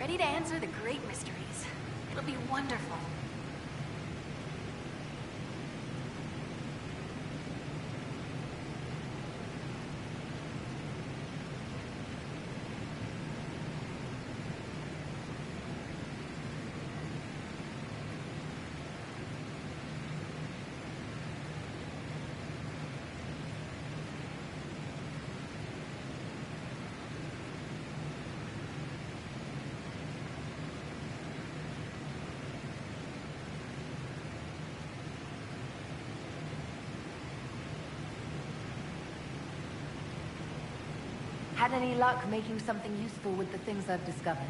ready to answer the great mysteries. It'll be wonderful. Had any luck making something useful with the things I've discovered?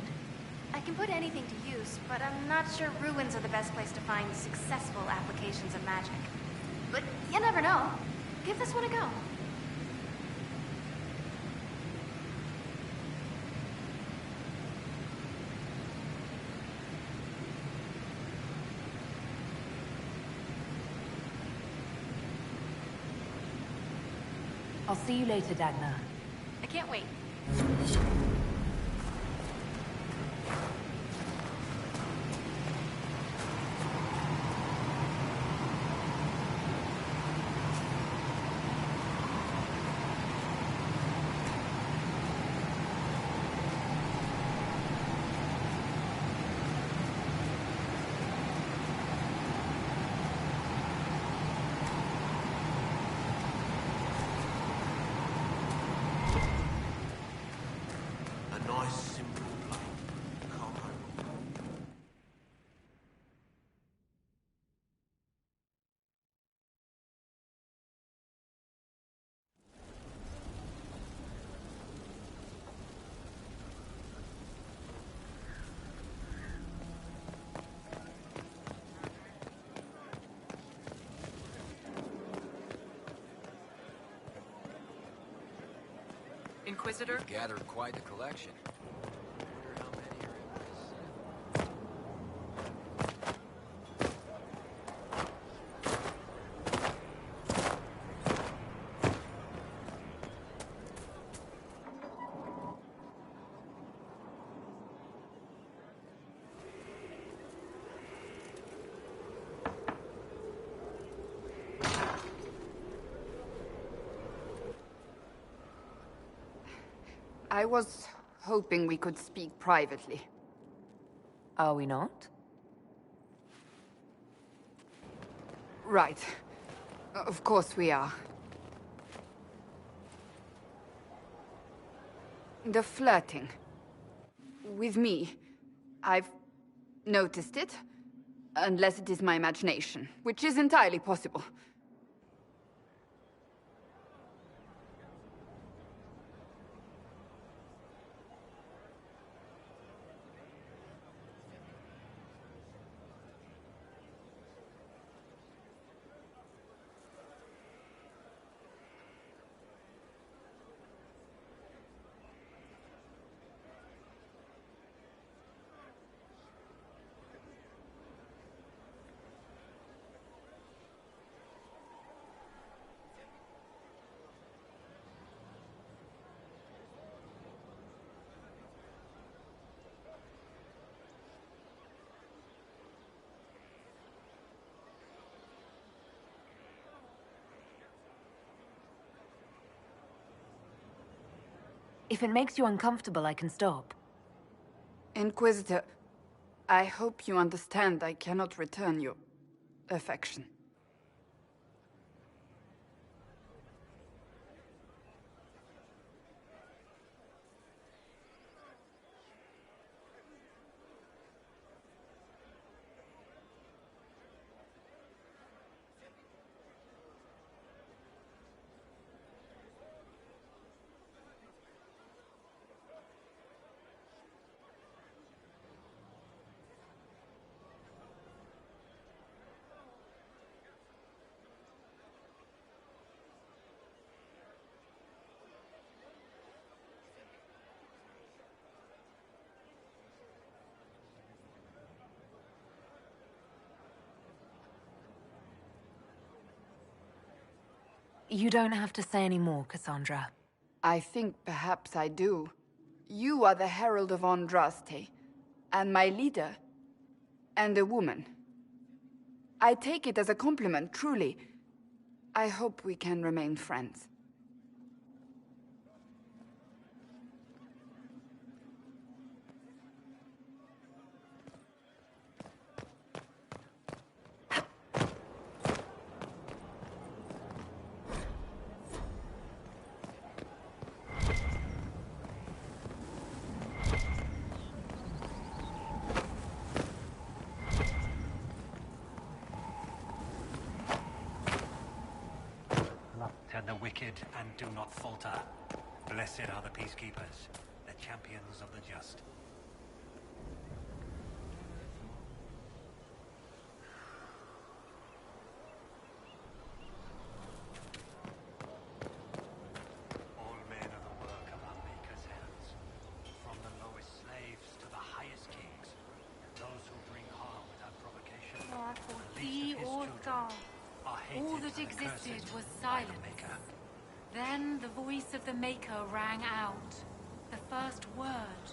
I can put anything to use, but I'm not sure ruins are the best place to find successful applications of magic. But you never know. Give this one a go. I'll see you later, Dagna. I can't wait. Inquisitor? You've gathered quite the collection. Wonder how many are in this. I was hoping we could speak privately. Are we not? Right. Of course we are. The flirting. With me. I've noticed it. Unless it is my imagination, which is entirely possible. If it makes you uncomfortable, I can stop. Inquisitor, I hope you understand I cannot return your affection. You don't have to say any more, Cassandra. I think perhaps I do. You are the Herald of Andraste. and my leader, and a woman. I take it as a compliment, truly. I hope we can remain friends. Turn the wicked and do not falter. Blessed are the peacekeepers, the champions of the just. All men are the work of our Maker's hands, from the lowest slaves to the highest kings, and those who bring harm without provocation. The least of his children are hated All that and existed accursed was by the silence. Maker. Then the voice of the Maker rang out, the first word,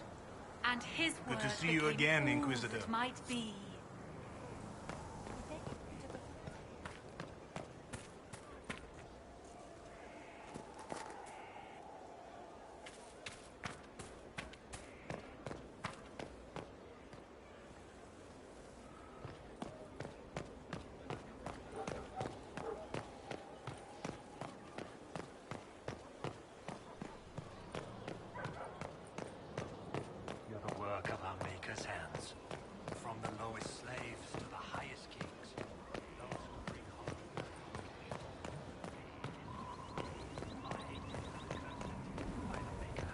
and his word Good to see you became again, all Inquisitor. that might be. You're the work of our Maker's hands, from the lowest slaves to the highest kings, those who bring harm are hated and accursed by the Maker.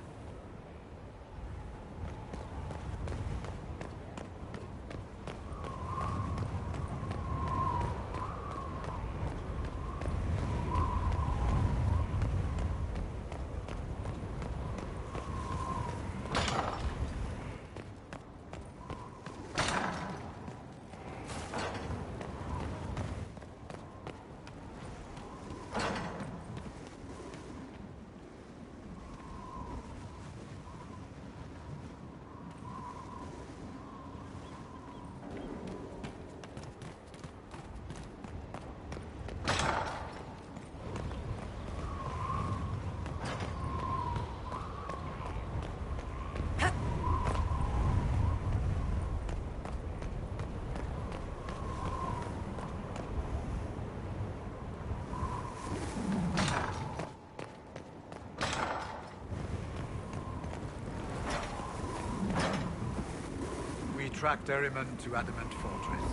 We tracked Ehrman to Adamant Fortress.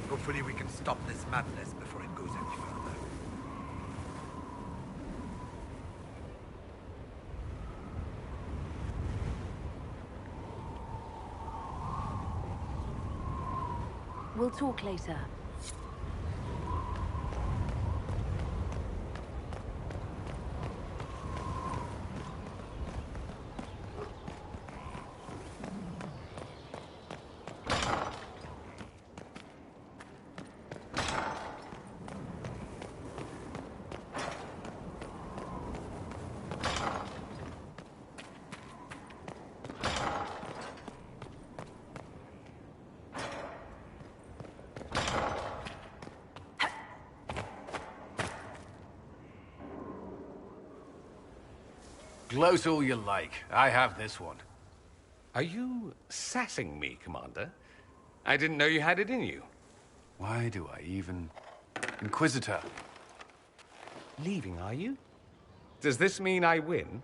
Hopefully we can stop this madness before it goes any further. We'll talk later. Gloat all you like. I have this one. Are you sassing me, Commander? I didn't know you had it in you. Why do I even... Inquisitor. Leaving, are you? Does this mean I win?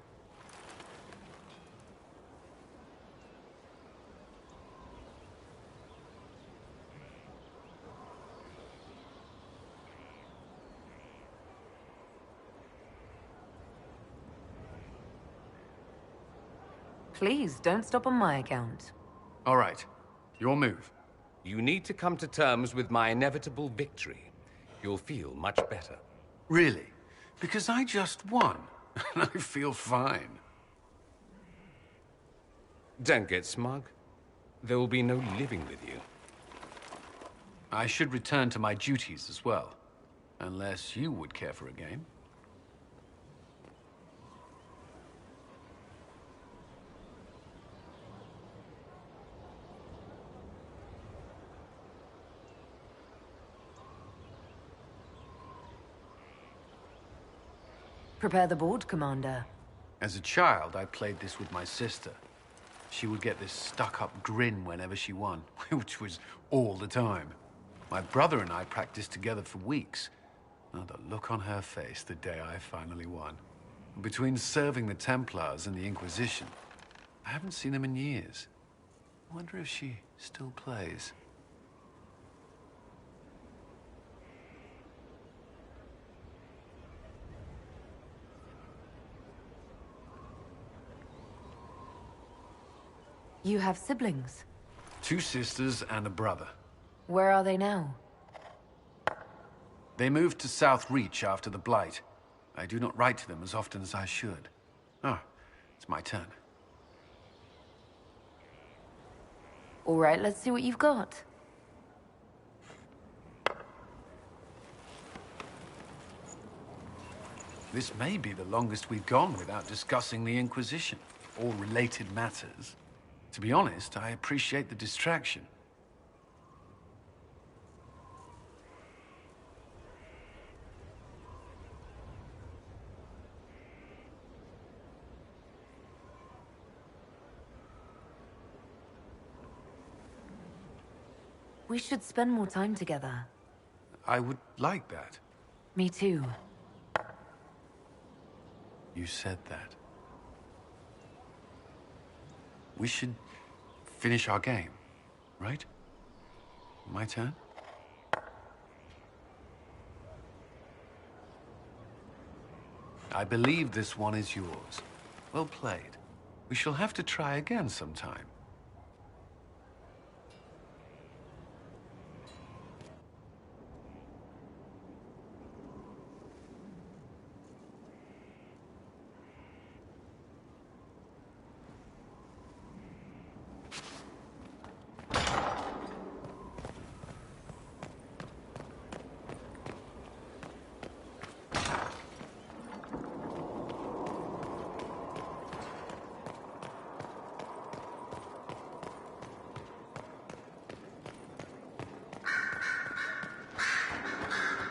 Please, don't stop on my account. All right. Your move. You need to come to terms with my inevitable victory. You'll feel much better. Really? Because I just won. And I feel fine. Don't get smug. There will be no living with you. I should return to my duties as well. Unless you would care for a game. Prepare the board, Commander. As a child, I played this with my sister. She would get this stuck-up grin whenever she won, which was all the time. My brother and I practiced together for weeks. Oh, the look on her face the day I finally won. Between serving the Templars and the Inquisition, I haven't seen them in years. I wonder if she still plays. You have siblings? 2 sisters and a brother. Where are they now? They moved to South Reach after the Blight. I do not write to them as often as I should. Ah, it's my turn. All right, let's see what you've got. This may be the longest we've gone without discussing the Inquisition, or related matters. To be honest, I appreciate the distraction. We should spend more time together. I would like that. Me too. You said that. We should finish our game, right? My turn? I believe this one is yours. Well played. We shall have to try again sometime.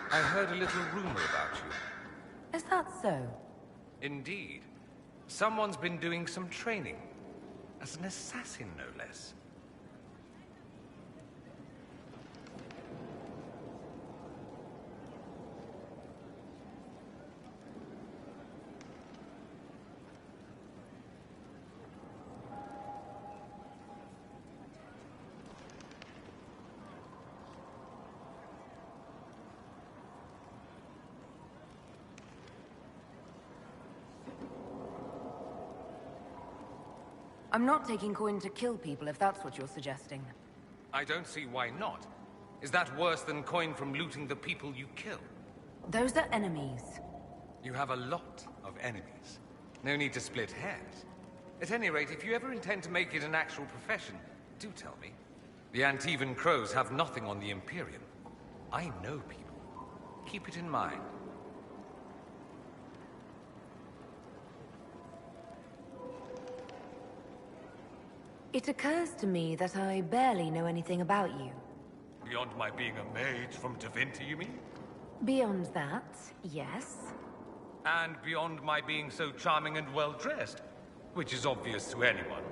I heard a little rumor about you. Is that so? Indeed. Someone's been doing some training. As an assassin, no less. I'm not taking coin to kill people, if that's what you're suggesting. I don't see why not. Is that worse than coin from looting the people you kill? Those are enemies. You have a lot of enemies. No need to split hairs. At any rate, if you ever intend to make it an actual profession, do tell me. The Antivan Crows have nothing on the Imperium. I know people. Keep it in mind. It occurs to me that I barely know anything about you. Beyond my being a mage from Tevinter, you mean? Beyond that, yes. And beyond my being so charming and well-dressed, which is obvious to anyone.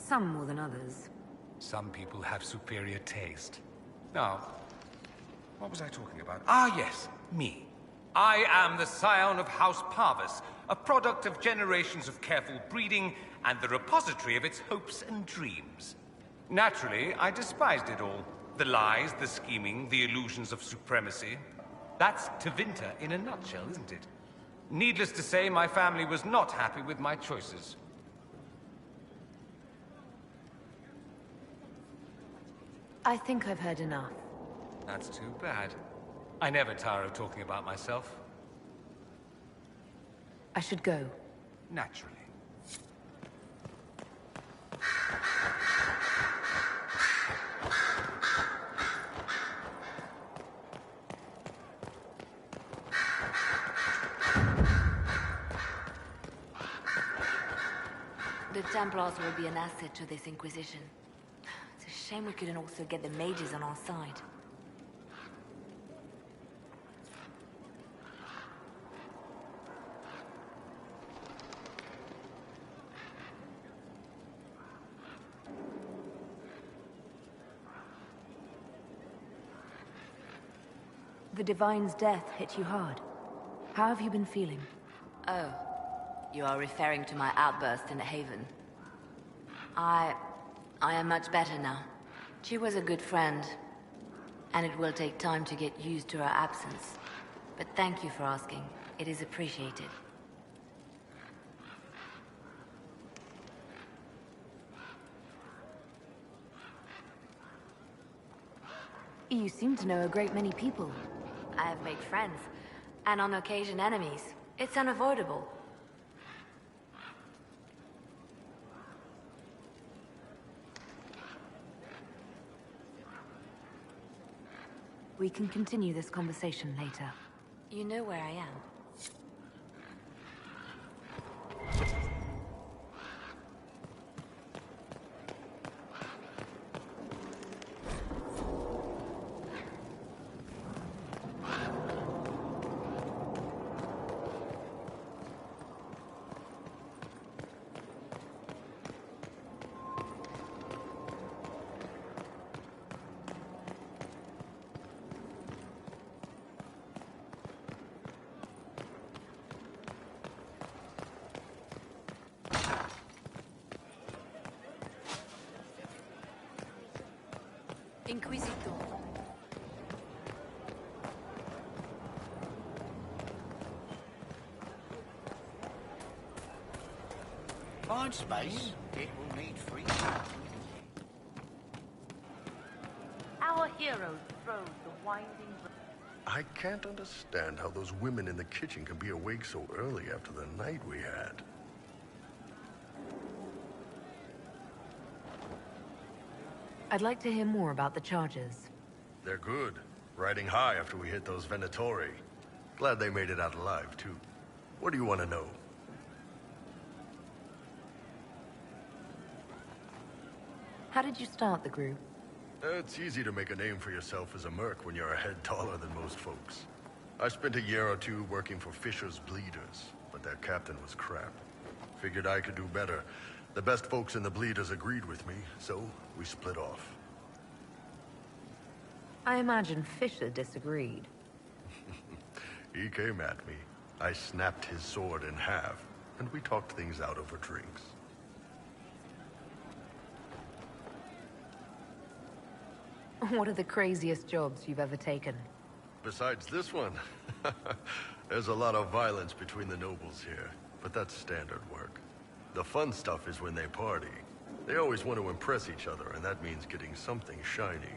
Some more than others. Some people have superior taste. Now, what was I talking about? Ah, yes, me. I am the scion of House Parvis, a product of generations of careful breeding and the repository of its hopes and dreams. Naturally, I despised it all. The lies, the scheming, the illusions of supremacy. That's Tevinter in a nutshell, isn't it? Needless to say, my family was not happy with my choices. I think I've heard enough. That's too bad. I never tire of talking about myself. I should go. Naturally. Templars will be an asset to this Inquisition. It's a shame we couldn't also get the mages on our side. The Divine's death hit you hard. How have you been feeling? Oh, you are referring to my outburst in the Haven. I am much better now. She was a good friend, and it will take time to get used to her absence. But thank you for asking. It is appreciated. You seem to know a great many people. I have made friends, and on occasion enemies. It's unavoidable. We can continue this conversation later. You know where I am. Inquisitor. Find space. It will need free. Our hero throws the winding. I can't understand how those women in the kitchen can be awake so early after the night we had. I'd like to hear more about the charges. They're good. Riding high after we hit those Venatori. Glad they made it out alive, too. What do you want to know? How did you start the group? It's easy to make a name for yourself as a merc when you're a head taller than most folks. I spent a year or two working for Fisher's Bleeders, but their captain was crap. Figured I could do better. The best folks in the Bleeders agreed with me, so we split off. I imagine Fisher disagreed. He came at me. I snapped his sword in half, and we talked things out over drinks. What are the craziest jobs you've ever taken? Besides this one, there's a lot of violence between the nobles here, but that's standard work. The fun stuff is when they party. They always want to impress each other, and that means getting something shiny.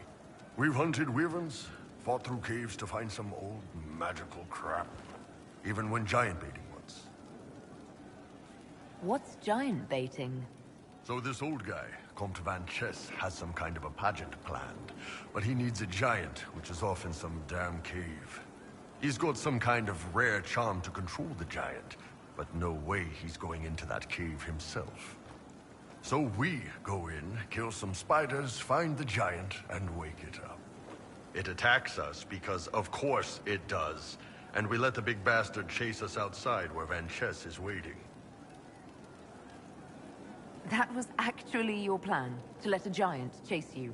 We've hunted wyverns, fought through caves to find some old magical crap. Even went giant baiting once. What's giant baiting? So this old guy, Comte Van Chess, has some kind of a pageant planned. But he needs a giant, which is off in some damn cave. He's got some kind of rare charm to control the giant, but no way he's going into that cave himself. So we go in, kill some spiders, find the giant, and wake it up. It attacks us because, of course, it does. And we let the big bastard chase us outside where Van Chess is waiting. That was actually your plan, to let a giant chase you?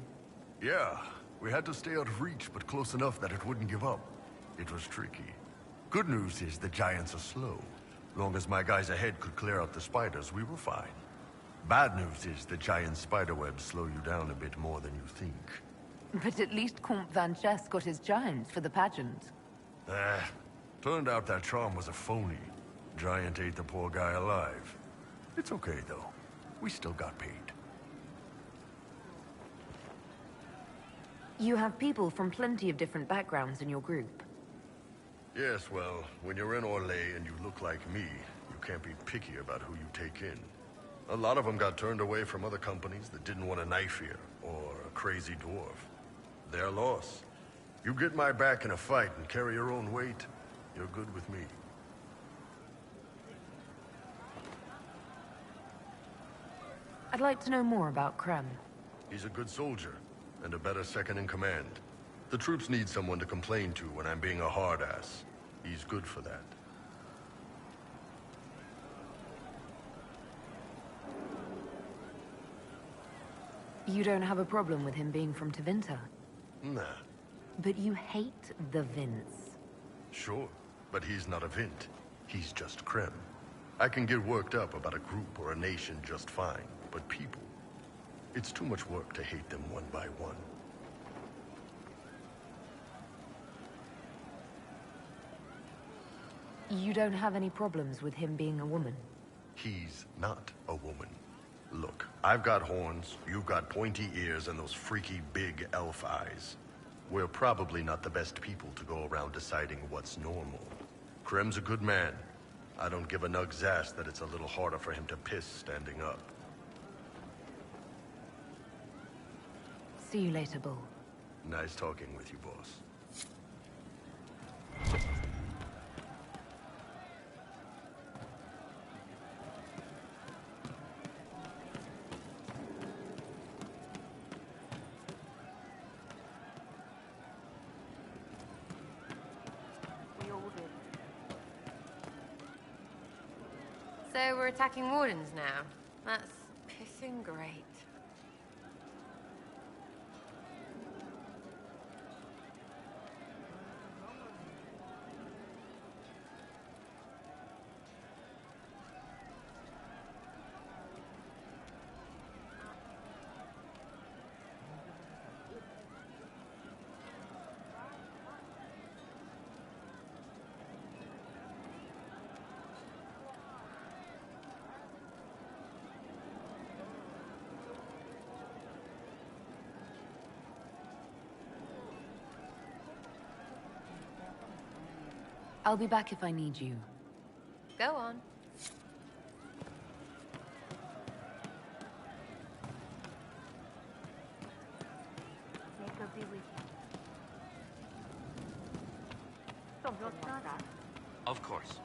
Yeah, we had to stay out of reach, but close enough that it wouldn't give up. It was tricky. Good news is the giants are slow. Long as my guys ahead could clear out the spiders, we were fine. Bad news is the giant spiderwebs slow you down a bit more than you think. But at least Comte Van Chess got his giants for the pageant. Turned out that charm was a phony. Giant ate the poor guy alive. It's okay, though. We still got paid. You have people from plenty of different backgrounds in your group. Yes, well, when you're in Orlais and you look like me, you can't be picky about who you take in. A lot of them got turned away from other companies that didn't want a knife here, or a crazy dwarf. Their loss. You get my back in a fight and carry your own weight, you're good with me. I'd like to know more about Krem. He's a good soldier, and a better second-in-command. The troops need someone to complain to when I'm being a hard-ass. He's good for that. You don't have a problem with him being from Tevinter? Nah. But you hate the Vince. Sure, but he's not a Vint. He's just Krem. I can get worked up about a group or a nation just fine, but people... It's too much work to hate them one by one. You don't have any problems with him being a woman? He's not a woman. Look, I've got horns, you've got pointy ears, and those freaky big elf eyes. We're probably not the best people to go around deciding what's normal. Krem's a good man. I don't give a nug's ass that it's a little harder for him to piss standing up. See you later, Bull. Nice talking with you, boss. So we're attacking wardens now. That's pissing great. I'll be back if I need you. Go on. Maker be with you. Something like that. Of course.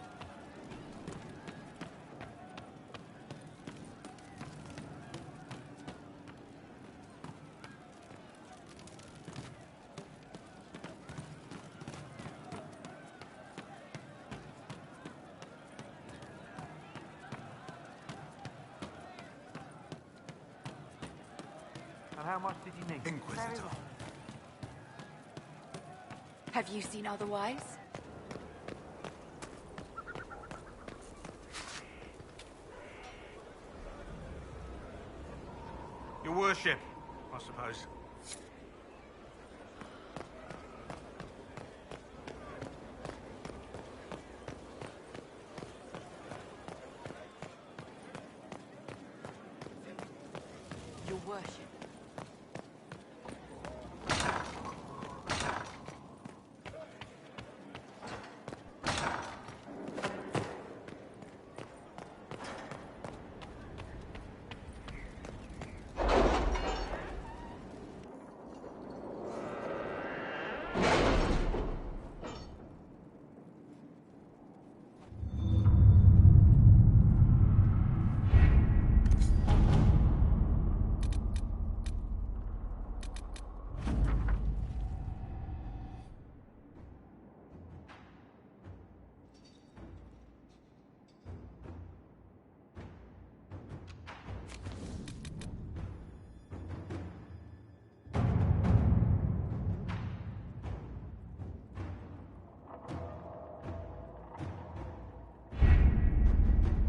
And how much did you need? Inquisitor. Have you seen otherwise? Your worship, I suppose. Your worship.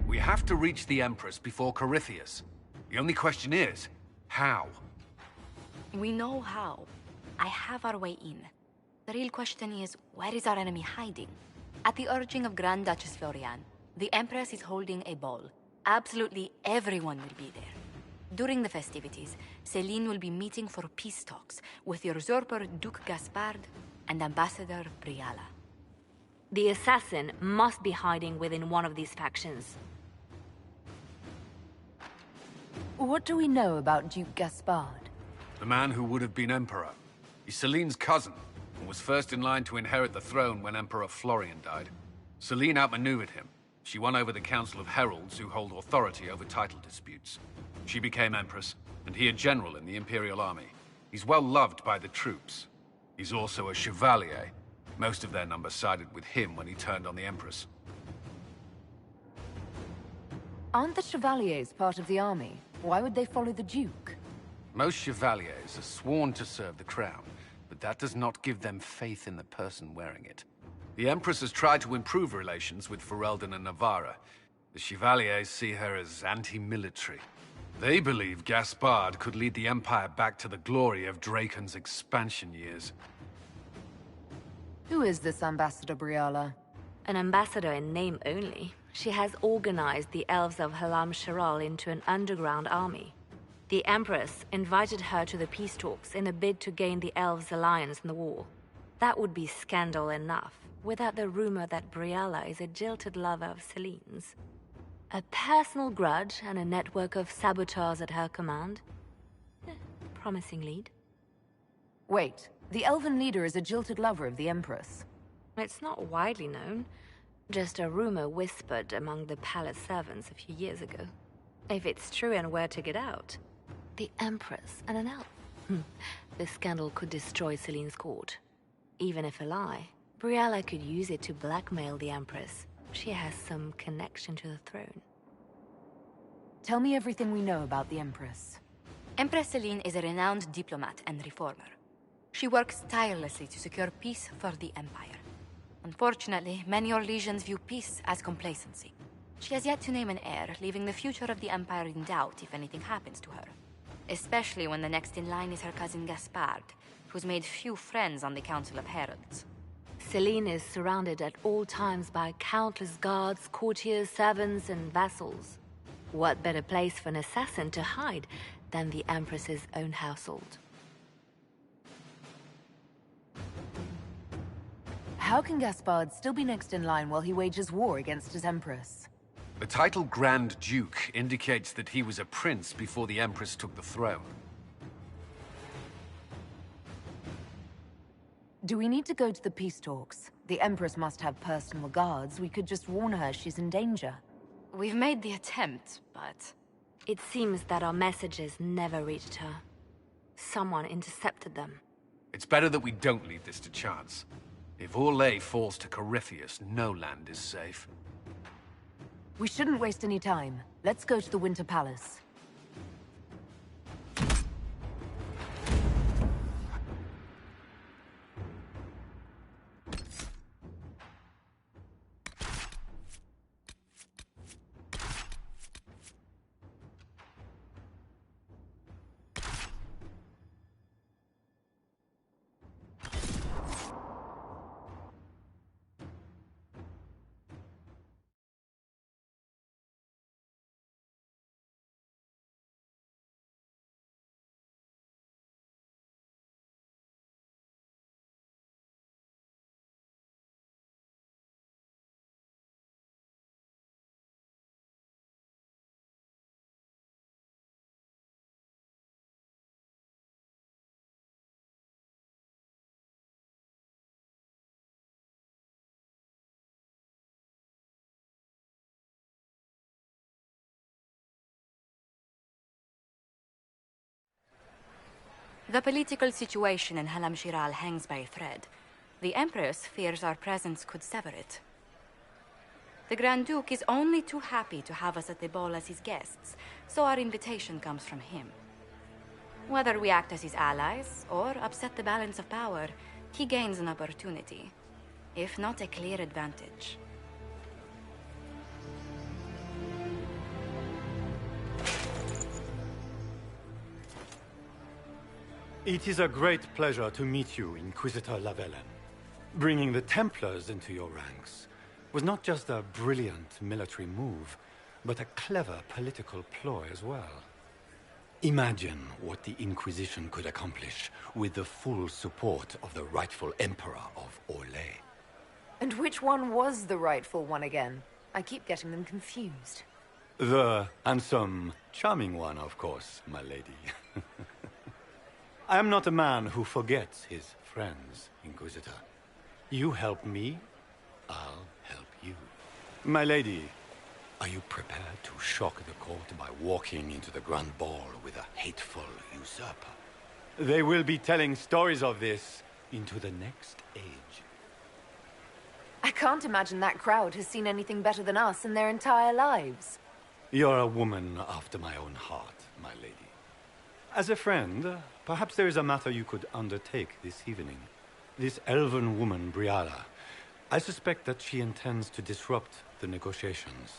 We have to reach the Empress before Corythius. The only question is, how? We know how. I have our way in. The real question is, where is our enemy hiding? At the urging of Grand Duchess Florian, the Empress is holding a ball. Absolutely everyone will be there. During the festivities, Céline will be meeting for peace talks with the usurper Duke Gaspard and Ambassador Briala. The assassin must be hiding within one of these factions. What do we know about Duke Gaspard? The man who would have been Emperor. He's Céline's cousin, and was first in line to inherit the throne when Emperor Florian died. Céline outmaneuvered him. She won over the Council of Heralds, who hold authority over title disputes. She became Empress, and he a general in the Imperial Army. He's well loved by the troops. He's also a Chevalier. Most of their number sided with him when he turned on the Empress. Aren't the Chevaliers part of the army? Why would they follow the Duke? Most Chevaliers are sworn to serve the crown, but that does not give them faith in the person wearing it. The Empress has tried to improve relations with Ferelden and Navarra. The Chevaliers see her as anti-military. They believe Gaspard could lead the Empire back to the glory of Draken's expansion years. Who is this Ambassador Briala? An ambassador in name only. She has organized the elves of Halam Sharal into an underground army. The Empress invited her to the peace talks in a bid to gain the elves' alliance in the war. That would be scandal enough, without the rumor that Briala is a jilted lover of Celine's. A personal grudge and a network of saboteurs at her command. Promising lead. Wait, the elven leader is a jilted lover of the Empress. It's not widely known. Just a rumor whispered among the palace servants a few years ago. If it's true and were to get out, the Empress and an elf. The scandal could destroy Celine's court. Even if a lie, Briala could use it to blackmail the Empress. She has some connection to the throne. Tell me everything we know about the Empress. Empress Celine is a renowned diplomat and reformer. She works tirelessly to secure peace for the Empire. Unfortunately, many Orlesians view peace as complacency. She has yet to name an heir, leaving the future of the Empire in doubt if anything happens to her. Especially when the next in line is her cousin Gaspard, who's made few friends on the Council of Heralds. Celine is surrounded at all times by countless guards, courtiers, servants, and vassals. What better place for an assassin to hide than the Empress's own household? How can Gaspard still be next in line while he wages war against his Empress? The title Grand Duke indicates that he was a prince before the Empress took the throne. Do we need to go to the peace talks? The Empress must have personal guards. We could just warn her she's in danger. We've made the attempt, but... It seems that our messages never reached her. Someone intercepted them. It's better that we don't leave this to chance. If Orlais falls to Corypheus, no land is safe. We shouldn't waste any time. Let's go to the Winter Palace. The political situation in Halam Shiral hangs by a thread. The Empress fears our presence could sever it. The Grand Duke is only too happy to have us at the ball as his guests, so our invitation comes from him. Whether we act as his allies or upset the balance of power, he gains an opportunity, if not a clear advantage. It is a great pleasure to meet you, Inquisitor Lavellen. Bringing the Templars into your ranks was not just a brilliant military move, but a clever political ploy as well. Imagine what the Inquisition could accomplish with the full support of the rightful Emperor of Orlais. And which one was the rightful one again? I keep getting them confused. The handsome, charming one, of course, my lady. I am not a man who forgets his friends, Inquisitor. You help me, I'll help you. My lady, Are you prepared to shock the court by walking into the Grand Ball with a hateful usurper? They will be telling stories of this into the next age. I can't imagine that crowd has seen anything better than us in their entire lives. You're a woman after my own heart, my lady. As a friend, perhaps there is a matter you could undertake this evening. This elven woman, Briala, I suspect that she intends to disrupt the negotiations.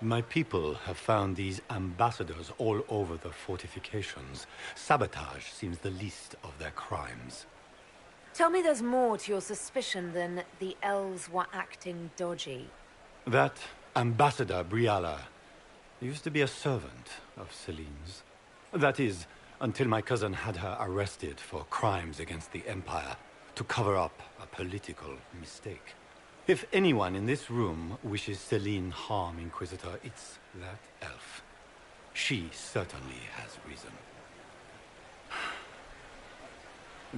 My people have found these ambassadors all over the fortifications. Sabotage seems the least of their crimes. Tell me there's more to your suspicion than the elves were acting dodgy. That ambassador, Briala, used to be a servant of Celine's. That is, until my cousin had her arrested for crimes against the Empire to cover up a political mistake. If anyone in this room wishes Celine harm, Inquisitor, it's that elf. She certainly has reason.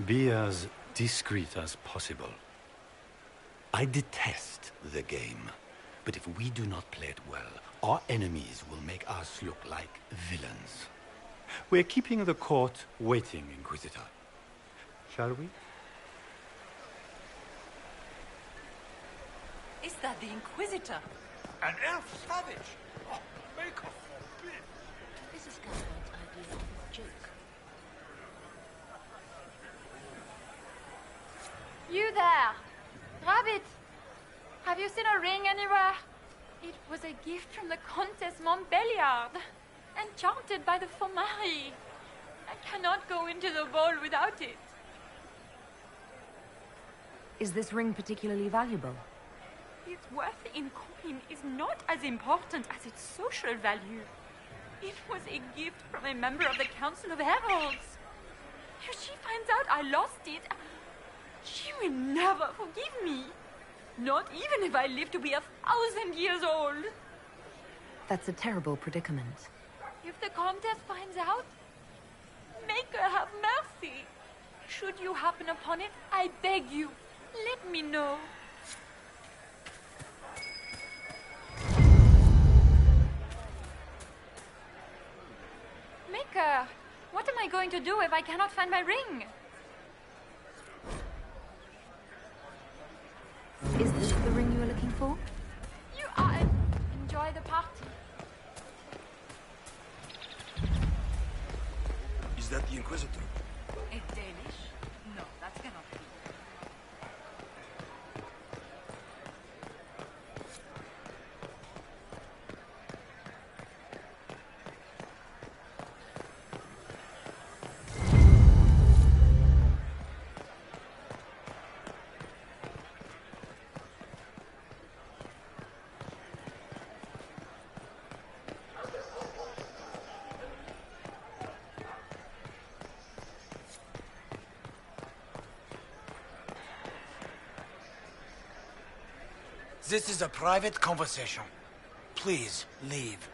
Be as discreet as possible. I detest the game, but if we do not play it well, our enemies will make us look like villains. We're keeping the court waiting, Inquisitor. Shall we? Is that the Inquisitor? An elf savage? Oh, make her forbid. This is Gaston's idea of a joke. You there! Rabbit! Have you seen a ring anywhere? It was a gift from the Countess Montbelliard, enchanted by the Fomari. I cannot go into the ball without it. Is this ring particularly valuable? Its worth in coin is not as important as its social value. It was a gift from a member of the Council of Heralds. If she finds out I lost it, she will never forgive me. Not even if I live to be 1,000 years old. That's a terrible predicament. If the Countess finds out, make her have mercy. Should you happen upon it, I beg you, let me know. Maker, what am I going to do if I cannot find my ring? Is this the ring you were looking for? You are... Enjoy the party. Is that the Inquisitor? A Danish? No, that cannot be. This is a private conversation. Please, leave.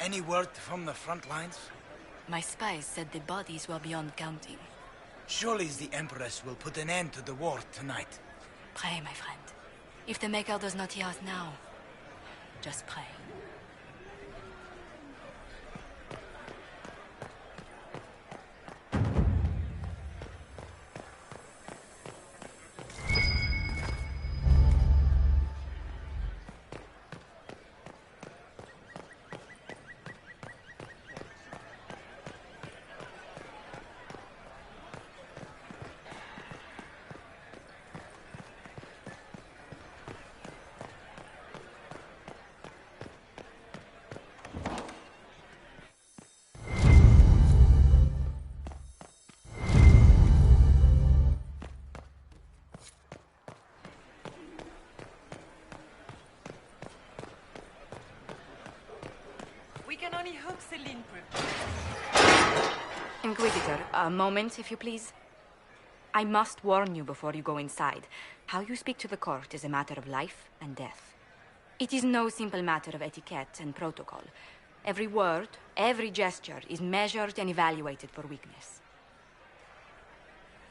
Any word from the front lines? My spies said the bodies were beyond counting. Surely the Empress will put an end to the war tonight. Pray, my friend. If the Maker does not hear us now, just pray. We can only hope Celine Inquisitor, a moment, if you please. I must warn you before you go inside. How you speak to the court is a matter of life and death. It is no simple matter of etiquette and protocol. Every word, every gesture is measured and evaluated for weakness.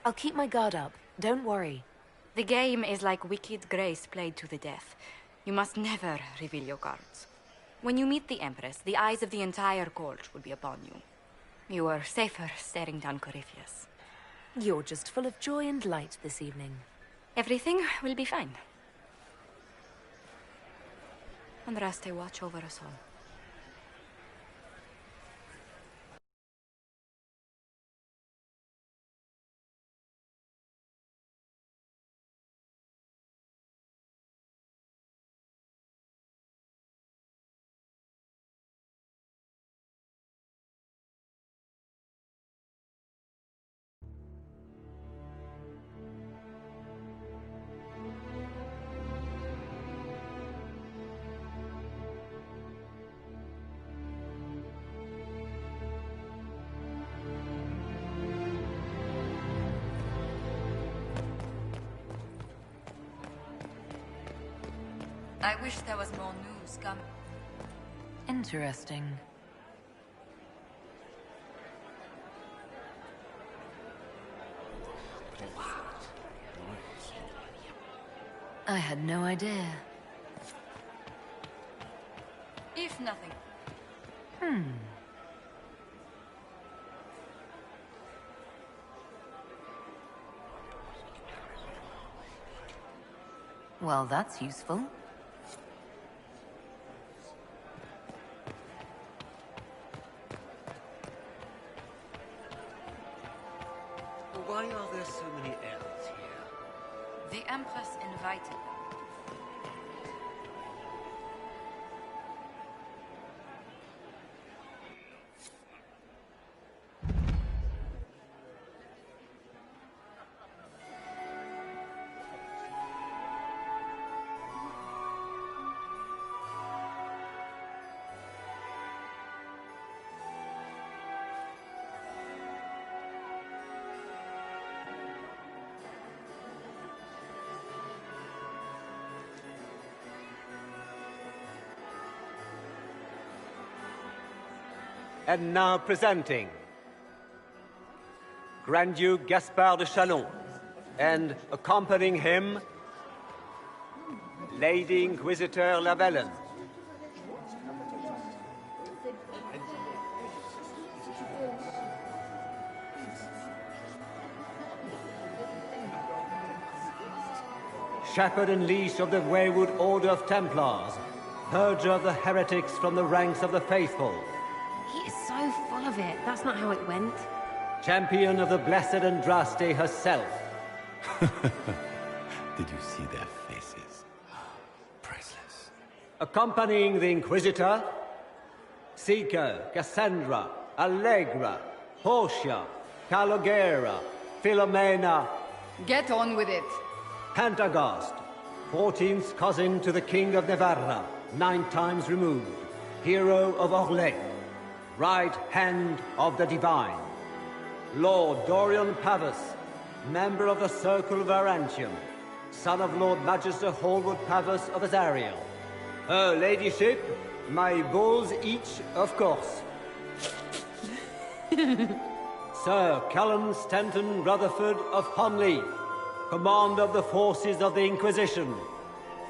I'll keep my guard up. Don't worry. The game is like Wicked Grace played to the death. You must never reveal your cards. When you meet the Empress, the eyes of the entire court will be upon you. You are safer staring down Corypheus. You're just full of joy and light this evening. Everything will be fine. Andraste, watch over us all. I wish there was more news coming. Interesting. I had no idea. If nothing. Well, that's useful. Why are there so many elves here? The Empress invited them. And now presenting Grand Duke Gaspard de Chalon, and accompanying him, Lady Inquisitor Lavellen. Shepherd and leash of the Wayward Order of Templars, purger of the heretics from the ranks of the faithful. He is so full of it. That's not how it went. Champion of the Blessed Andraste herself. Did you see their faces? Priceless. Accompanying the Inquisitor, Seeker, Cassandra, Allegra, Portia, Calogera, Philomena. Get on with it. Pantagast, 14th cousin to the King of Navarra, 9 times removed, hero of Orlais, right hand of the Divine. Lord Dorian Pavus, member of the Circle of Arantium, son of Lord Magister Hallward Pavus of Azariel. Her Ladyship, my bulls each, of course. Sir Callum Stanton Rutherford of Honleaf, commander of the forces of the Inquisition,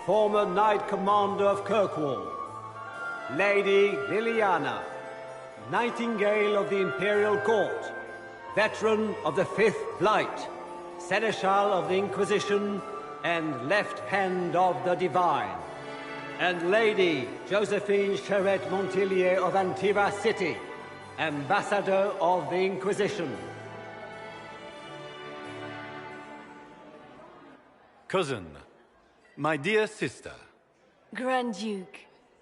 former Knight Commander of Kirkwall. Lady Liliana, Nightingale of the Imperial Court, veteran of the 5th Flight, Seneschal of the Inquisition, and left hand of the Divine. And Lady Josephine Charette Montillier of Antiva City, Ambassador of the Inquisition. Cousin, my dear sister. Grand Duke,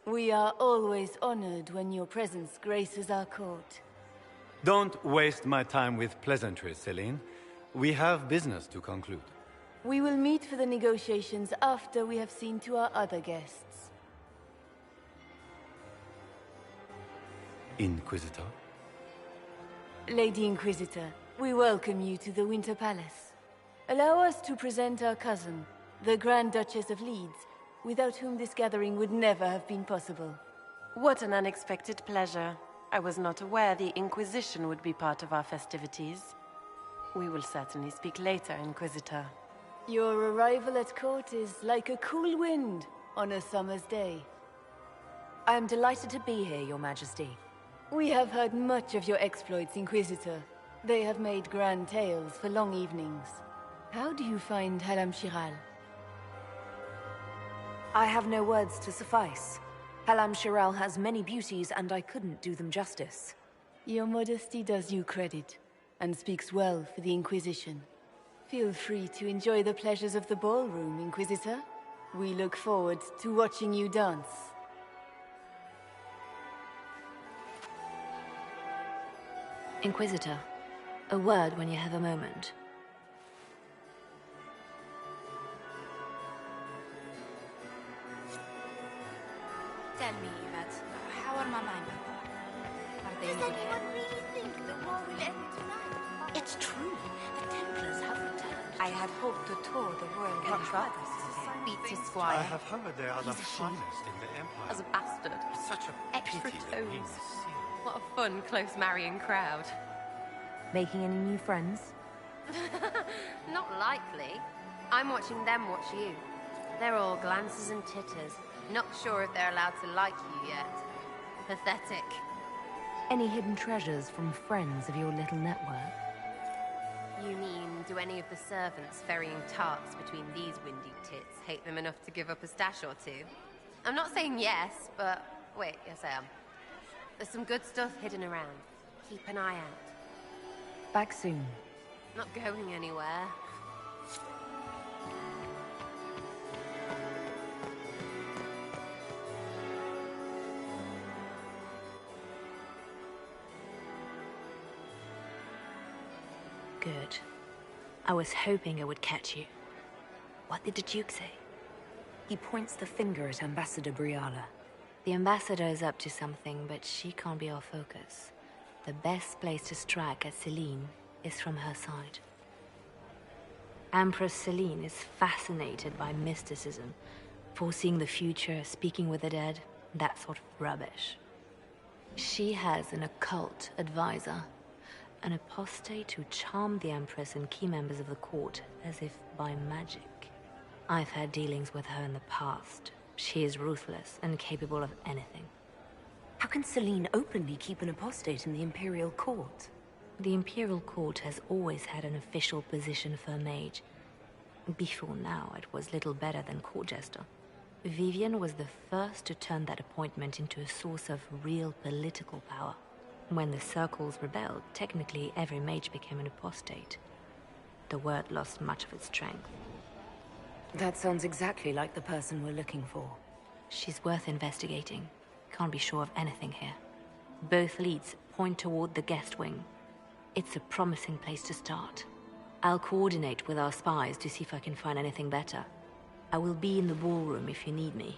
we are always honored when your presence graces our court. Don't waste my time with pleasantries, Celine. We have business to conclude. We will meet for the negotiations after we have seen to our other guests. Inquisitor? Lady Inquisitor, we welcome you to the Winter Palace. Allow us to present our cousin, the Grand Duchess of Leeds, without whom this gathering would never have been possible. What an unexpected pleasure. I was not aware the Inquisition would be part of our festivities. We will certainly speak later, Inquisitor. Your arrival at court is like a cool wind on a summer's day. I am delighted to be here, Your Majesty. We have heard much of your exploits, Inquisitor. They have made grand tales for long evenings. How do you find Halam Shiral? I have no words to suffice. Halam Shiral has many beauties, and I couldn't do them justice. Your modesty does you credit, and speaks well for the Inquisition. Feel free to enjoy the pleasures of the ballroom, Inquisitor. We look forward to watching you dance. Inquisitor, a word when you have a moment. Tell me, Yvette, how are my mind? Are they in good health? Really think the war will end tonight? It's true. The Templars have returned. I had hoped to tour the royal grandfathers today. Speak to Squire. I have heard they are the finest in the Empire. As a bastard. Such a Extra pity that we toes. must see. What a fun, close marrying crowd. Making any new friends? Not likely. I'm watching them watch you. They're all glances and titters. Not sure if they're allowed to like you yet. Pathetic. Any hidden treasures from friends of your little network? You mean, do any of the servants ferrying tarts between these windy tits hate them enough to give up a stash or two? I'm not saying yes, but... wait, yes I am. There's some good stuff hidden around. Keep an eye out. Back soon. Not going anywhere. Good. I was hoping I would catch you. What did the Duke say? He points the finger at Ambassador Briala. The Ambassador is up to something, but she can't be our focus. The best place to strike at Celine is from her side. Empress Celine is fascinated by mysticism, foreseeing the future, speaking with the dead, that sort of rubbish. She has an occult advisor, an apostate who charmed the Empress and key members of the court as if by magic. I've had dealings with her in the past. She is ruthless and capable of anything. How can Celine openly keep an apostate in the Imperial Court? The Imperial Court has always had an official position for a mage. Before now, it was little better than court jester. Vivian was the first to turn that appointment into a source of real political power. When the circles rebelled, technically every mage became an apostate. The word lost much of its strength. That sounds exactly like the person we're looking for. She's worth investigating. Can't be sure of anything here. Both leads point toward the guest wing. It's a promising place to start. I'll coordinate with our spies to see if I can find anything better. I will be in the ballroom if you need me.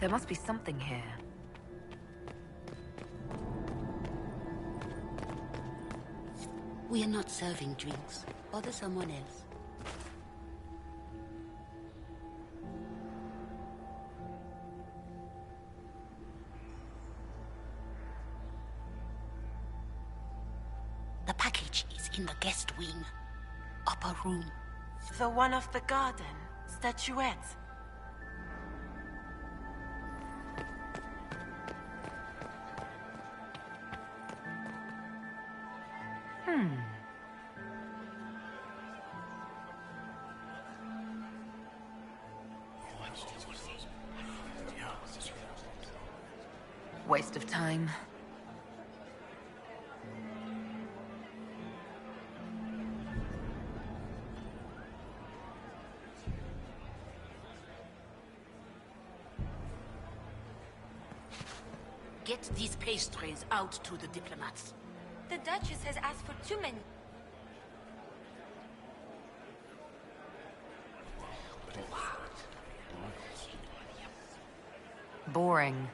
There must be something here. We are not serving drinks. Order someone else. The package is in the guest wing. Upper room. The one of the garden. Statuette. Waste of time. Get these pastries out to the diplomats. The Duchess has asked for too many. Boring.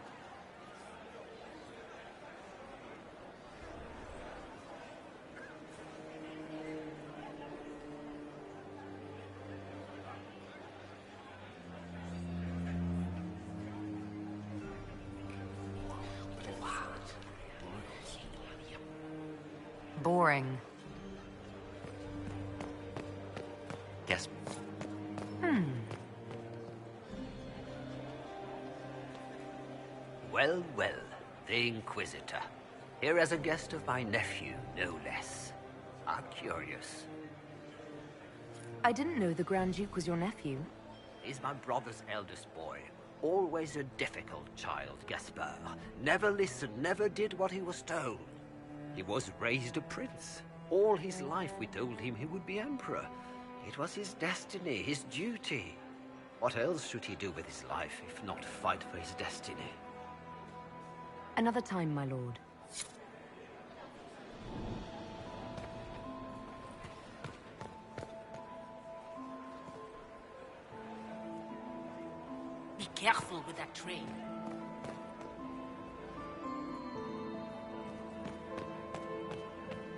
Boring. Guess. Well, well, the Inquisitor. Here as a guest of my nephew, no less. How curious. I didn't know the Grand Duke was your nephew. He's my brother's eldest boy. Always a difficult child, Gaspard. Never listened, never did what he was told. He was raised a prince. All his life we told him he would be emperor. It was his destiny, his duty. What else should he do with his life if not fight for his destiny? Another time, my lord. Be careful with that train.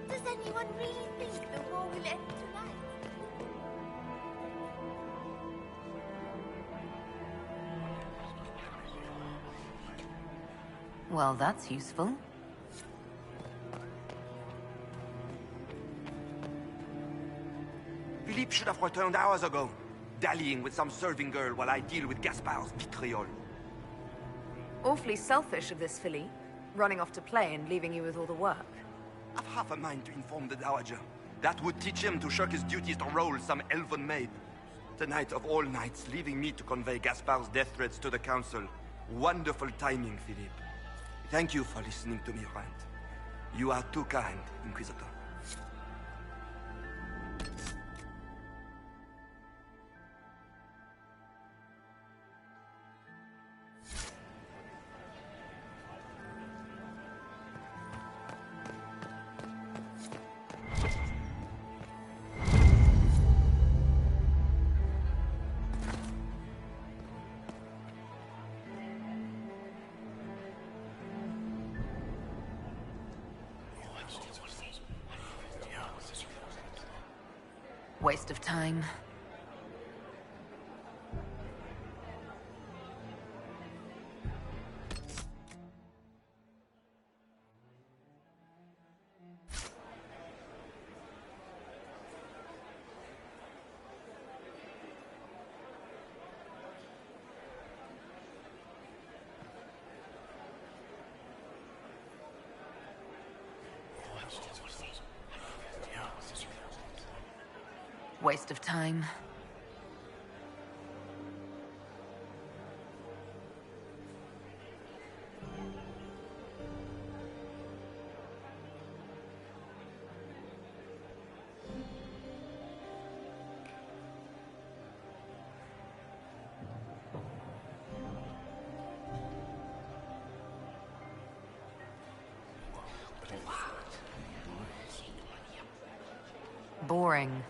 Does anyone really think the war will end tonight? Well, that's useful. Philippe should have returned hours ago, dallying with some serving girl while I deal with Gaspard's vitriol. Awfully selfish of this filly, running off to play and leaving you with all the work. I've half a mind to inform the Dowager. That would teach him to shirk his duties to roll some elven maid. Tonight of all nights, leaving me to convey Gaspard's death threats to the Council. Wonderful timing, Philippe. Thank you for listening to me rant. You are too kind, Inquisitor. Waste of time. Waste of time. Boring.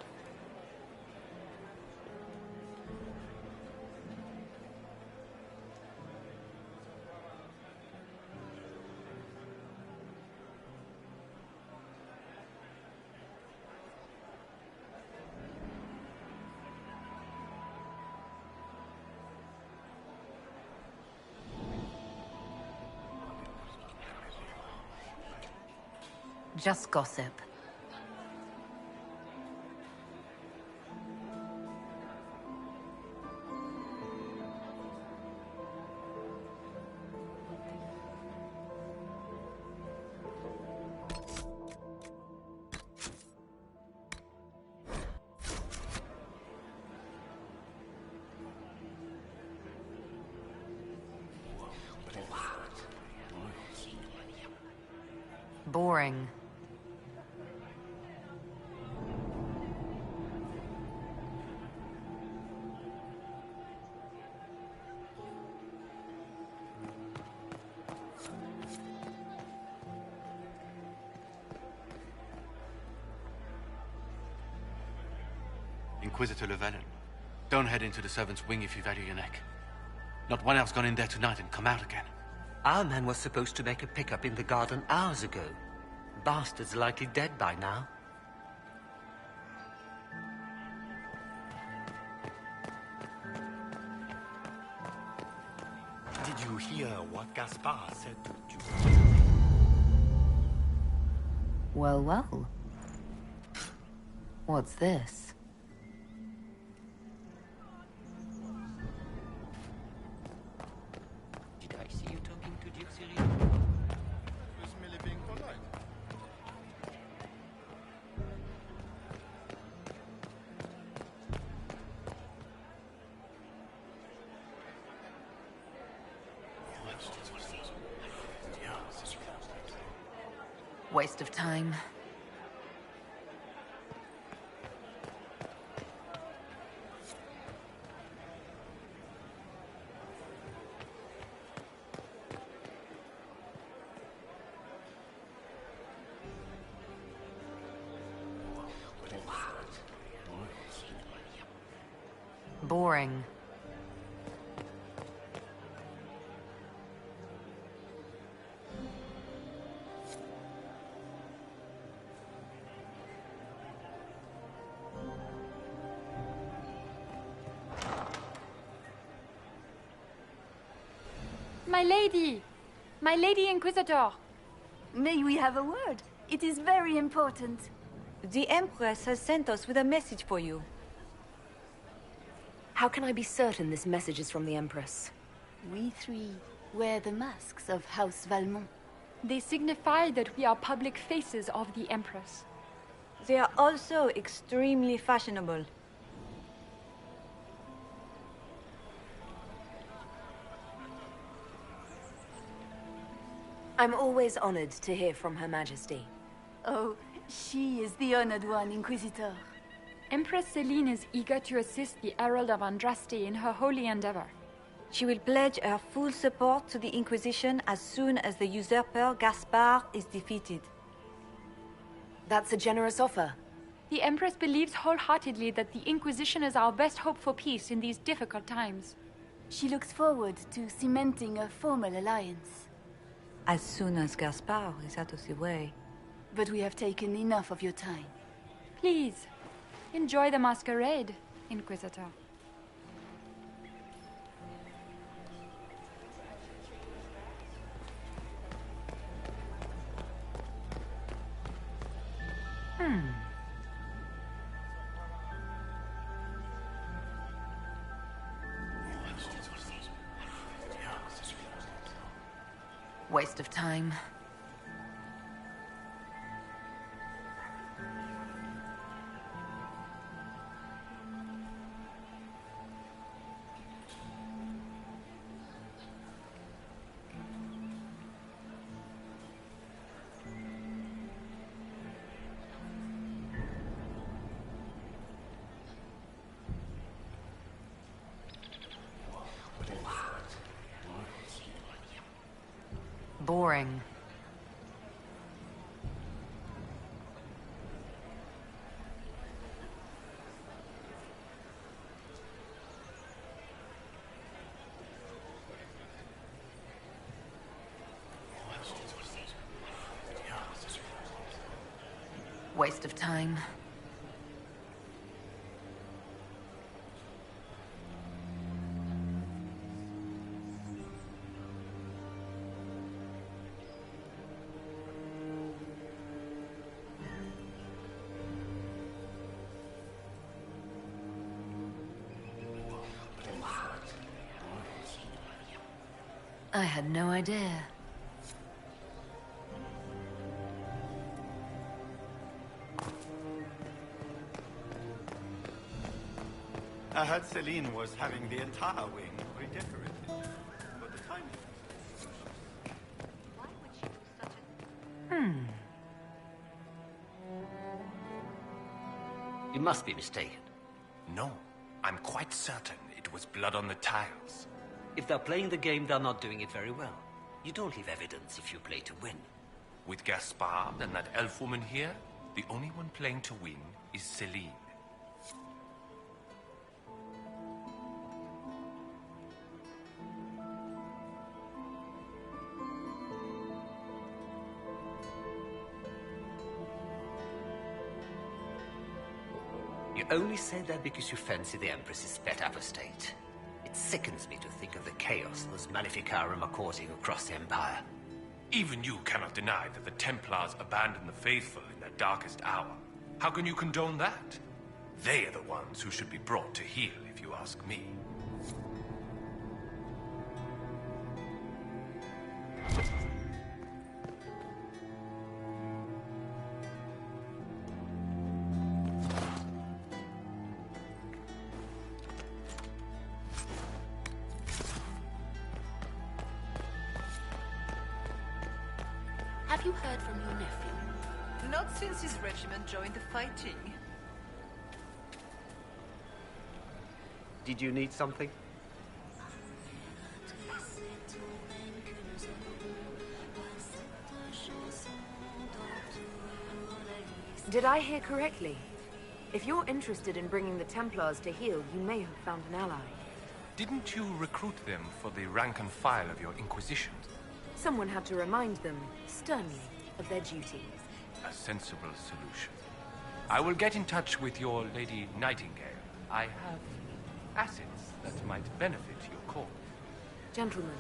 Just gossip. Boring. Inquisitor Llewellyn, don't head into the servants' wing if you've had your neck. Not one else gone in there tonight and come out again. Our man was supposed to make a pickup in the garden hours ago. Bastard's likely dead by now. Did you hear what Gaspard said to you? Well, well. What's this? Did I see you talking to Duke Cyril? Was merely being polite. Waste of time. Boring. My lady! My lady Inquisitor! May we have a word? It is very important. The Empress has sent us with a message for you. How can I be certain this message is from the Empress? We three wear the masks of House Valmont. They signify that we are public faces of the Empress. They are also extremely fashionable. I'm always honored to hear from Her Majesty. Oh, she is the honored one, Inquisitor. Empress Celine is eager to assist the Herald of Andraste in her holy endeavor. She will pledge her full support to the Inquisition as soon as the usurper Gaspard is defeated. That's a generous offer. The Empress believes wholeheartedly that the Inquisition is our best hope for peace in these difficult times. She looks forward to cementing a formal alliance. As soon as Gaspard is out of the way. But we have taken enough of your time. Please, enjoy the masquerade, Inquisitor. Waste of time. Boring. Waste of time. I had no idea. I heard Celine was having the entire wing redecorated. But the time... Why would she do such a... You must be mistaken. No, I'm quite certain it was blood on the tiles. If they're playing the game, they're not doing it very well. You don't leave evidence if you play to win. With Gaspard and that elf woman here, the only one playing to win is Celine. You only say that because you fancy the Empress's pet apostate. It sickens me to think of the chaos those Maleficarum are causing across the Empire. Even you cannot deny that the Templars abandoned the faithful in their darkest hour. How can you condone that? They are the ones who should be brought to heel, if you ask me. Have you heard from your nephew? Not since his regiment joined the fighting. Did you need something? Did I hear correctly? If you're interested in bringing the Templars to heel, you may have found an ally. Didn't you recruit them for the rank and file of your Inquisition? Someone had to remind them, sternly, of their duty. A sensible solution. I will get in touch with your Lady Nightingale. I have assets that might benefit your cause. Gentlemen.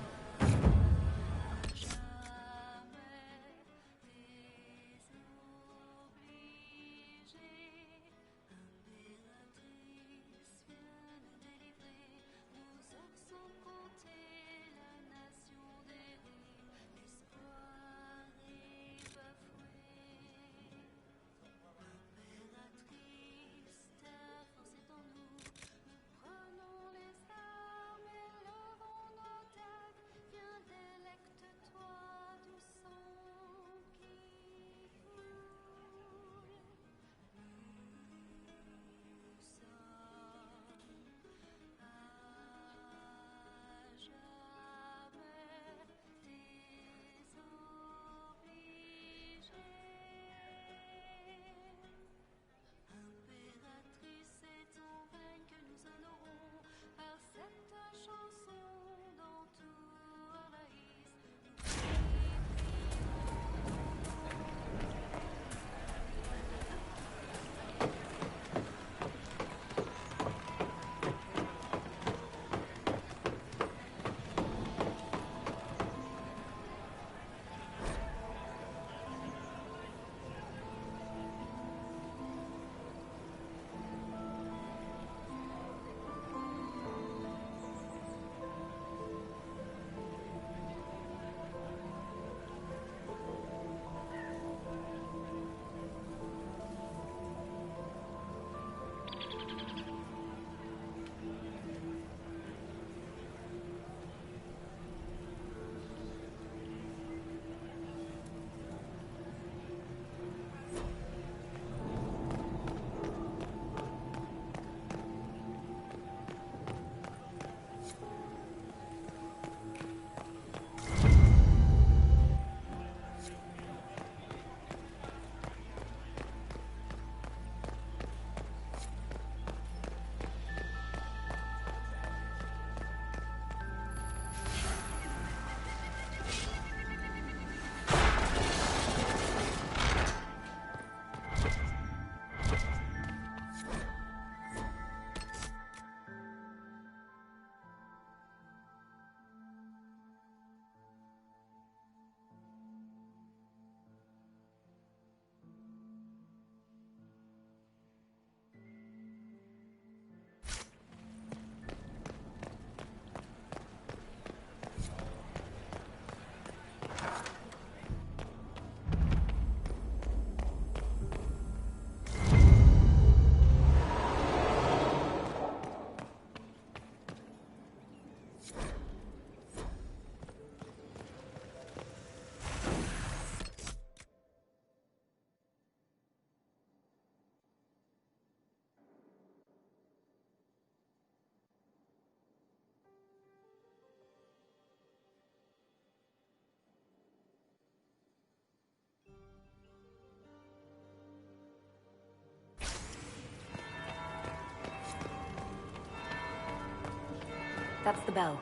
That's the bell.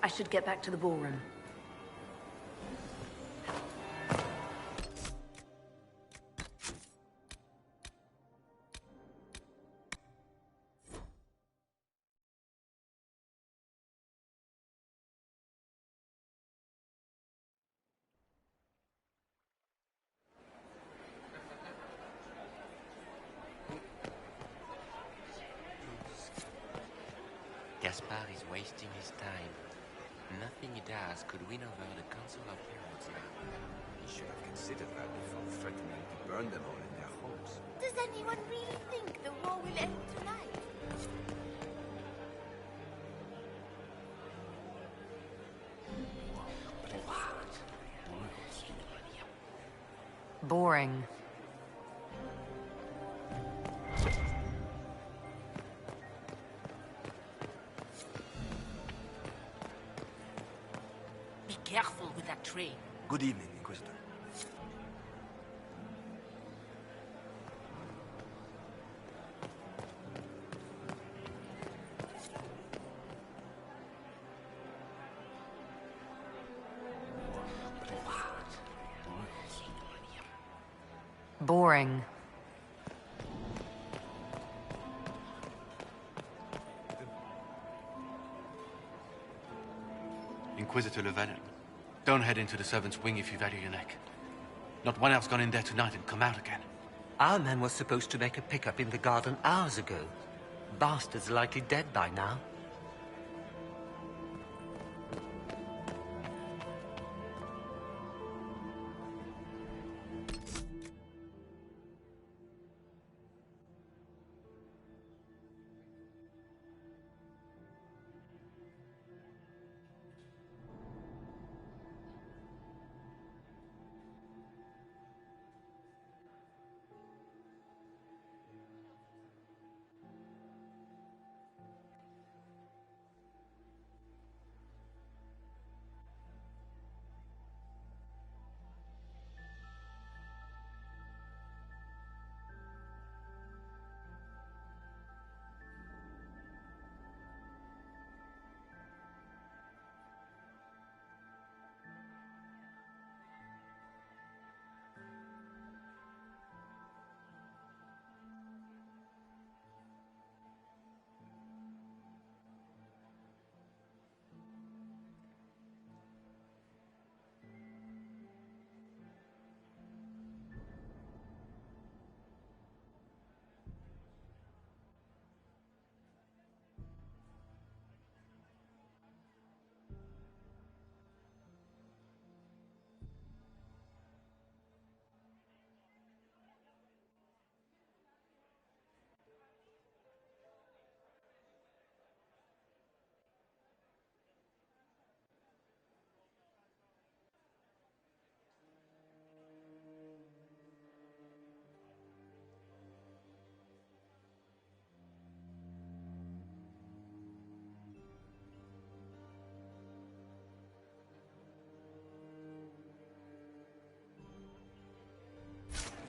I should get back to the ballroom. wasting his time. Nothing he does could win over the Council of Heralds now. He should have considered that before threatening to burn them all in their homes. Does anyone really think the war will end tonight? Boring. Be careful with that tray. Good evening, Inquisitor. Boring. Inquisitor Llewellyn, don't head into the servants' wing if you value your neck. Not one else gone in there tonight and come out again. Our man was supposed to make a pickup in the garden hours ago. Bastard's likely dead by now.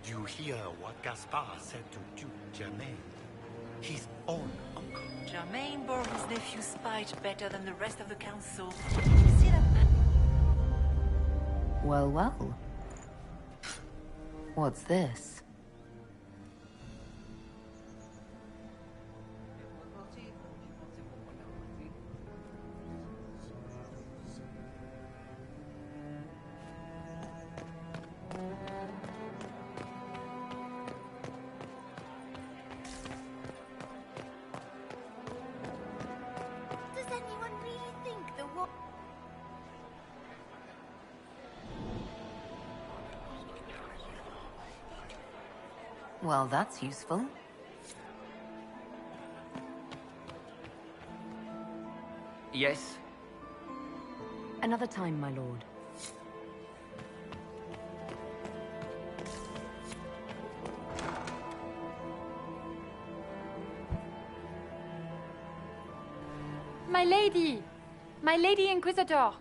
Did you hear what Gaspard said to Duke Germain? His own uncle. Germain bore his nephew's spite better than the rest of the council. You see that? Well, well. What's this? Does anyone really think the war... Well, that's useful. Yes? Another time, my lord. My lady! My lady Inquisitor!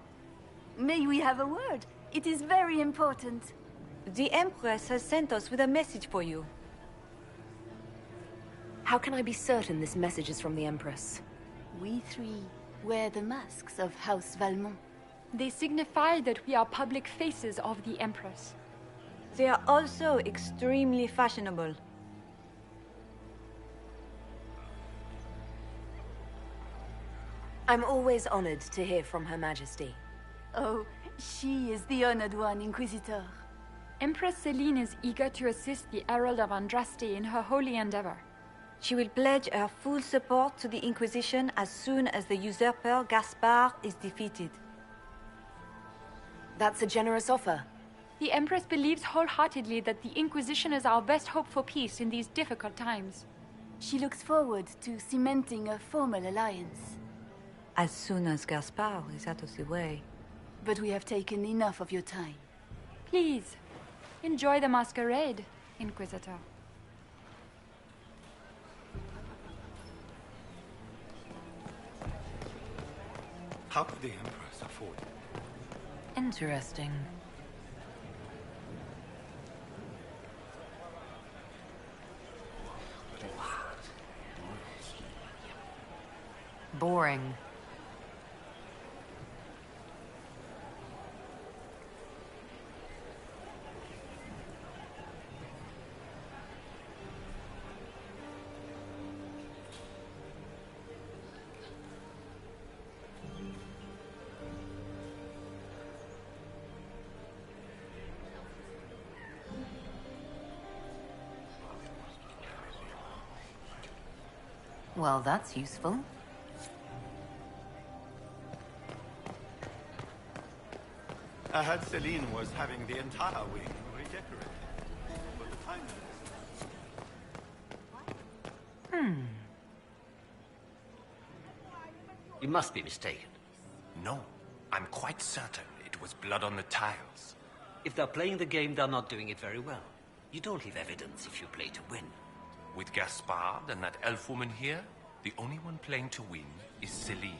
May we have a word? It is very important. The Empress has sent us with a message for you. How can I be certain this message is from the Empress? We three wear the masks of House Valmont. They signify that we are public faces of the Empress. They are also extremely fashionable. I'm always honored to hear from Her Majesty. Oh, she is the honored one, Inquisitor. Empress Celine is eager to assist the Herald of Andraste in her holy endeavor. She will pledge her full support to the Inquisition as soon as the usurper Gaspard is defeated. That's a generous offer. The Empress believes wholeheartedly that the Inquisition is our best hope for peace in these difficult times. She looks forward to cementing a formal alliance. As soon as Gaspard is out of the way. But we have taken enough of your time. Please, enjoy the masquerade, Inquisitor. How could the Empress afford it? Interesting. Boring. Well, that's useful. I heard Celine was having the entire wing redecorated. For the time. You must be mistaken. No, I'm quite certain it was blood on the tiles. If they're playing the game, they're not doing it very well. You don't leave evidence if you play to win. With Gaspard and that elf woman here, the only one playing to win is Celine.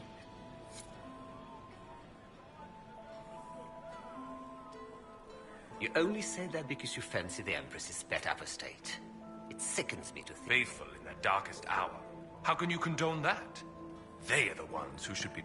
You only say that because you fancy the Empress's pet apostate. It sickens me to think. Faithful in their darkest hour. How can you condone that? They are the ones who should be...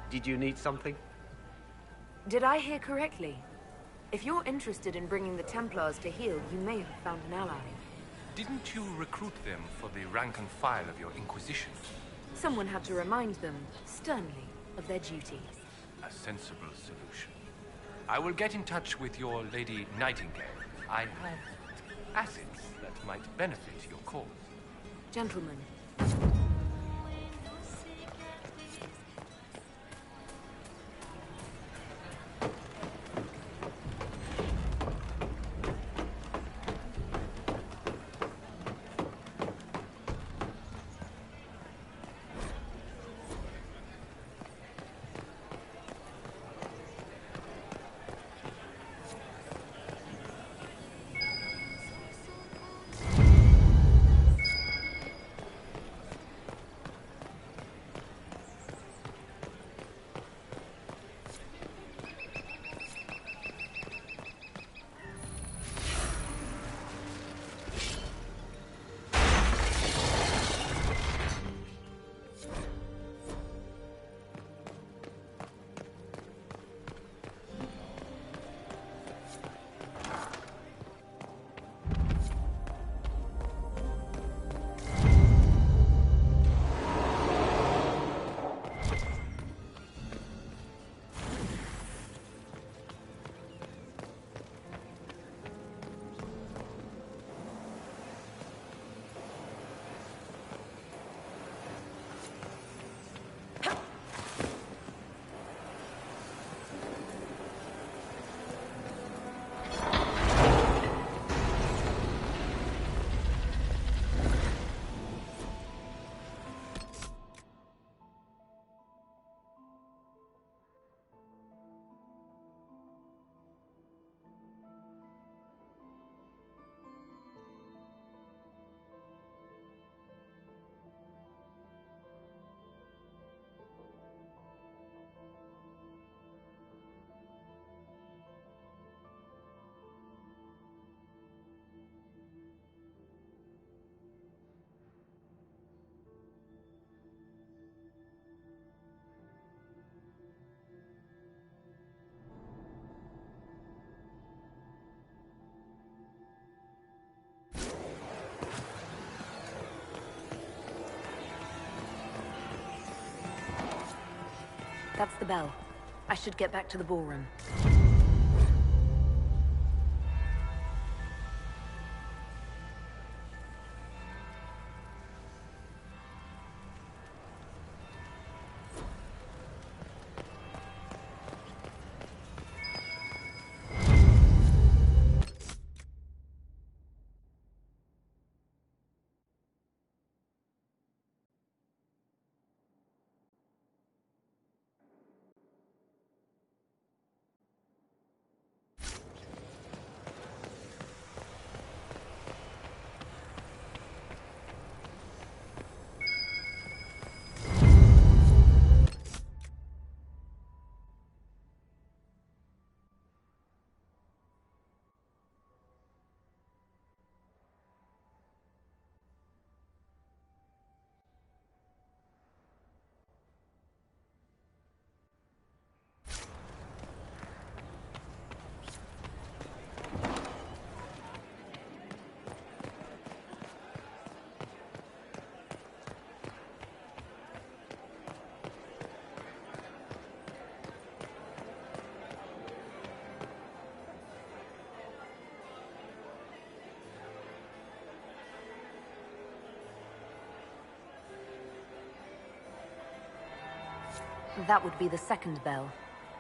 Did you need something? Did I hear correctly? If you're interested in bringing the Templars to heel, you may have found an ally. Didn't you recruit them for the rank and file of your Inquisition? Someone had to remind them, sternly, of their duties. A sensible solution. I will get in touch with your Lady Nightingale. I have assets that might benefit your cause. Gentlemen. That's the bell. I should get back to the ballroom. That would be the second bell.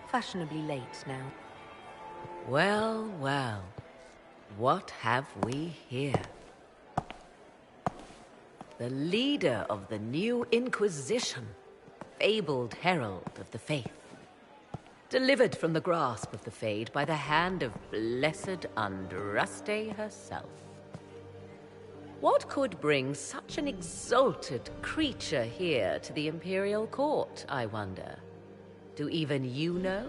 Fashionably late now. Well, well. What have we here? The leader of the new Inquisition, fabled herald of the faith. Delivered from the grasp of the Fade by the hand of blessed Andraste herself. What could bring such an exalted creature here to the Imperial Court, I wonder? Do even you know?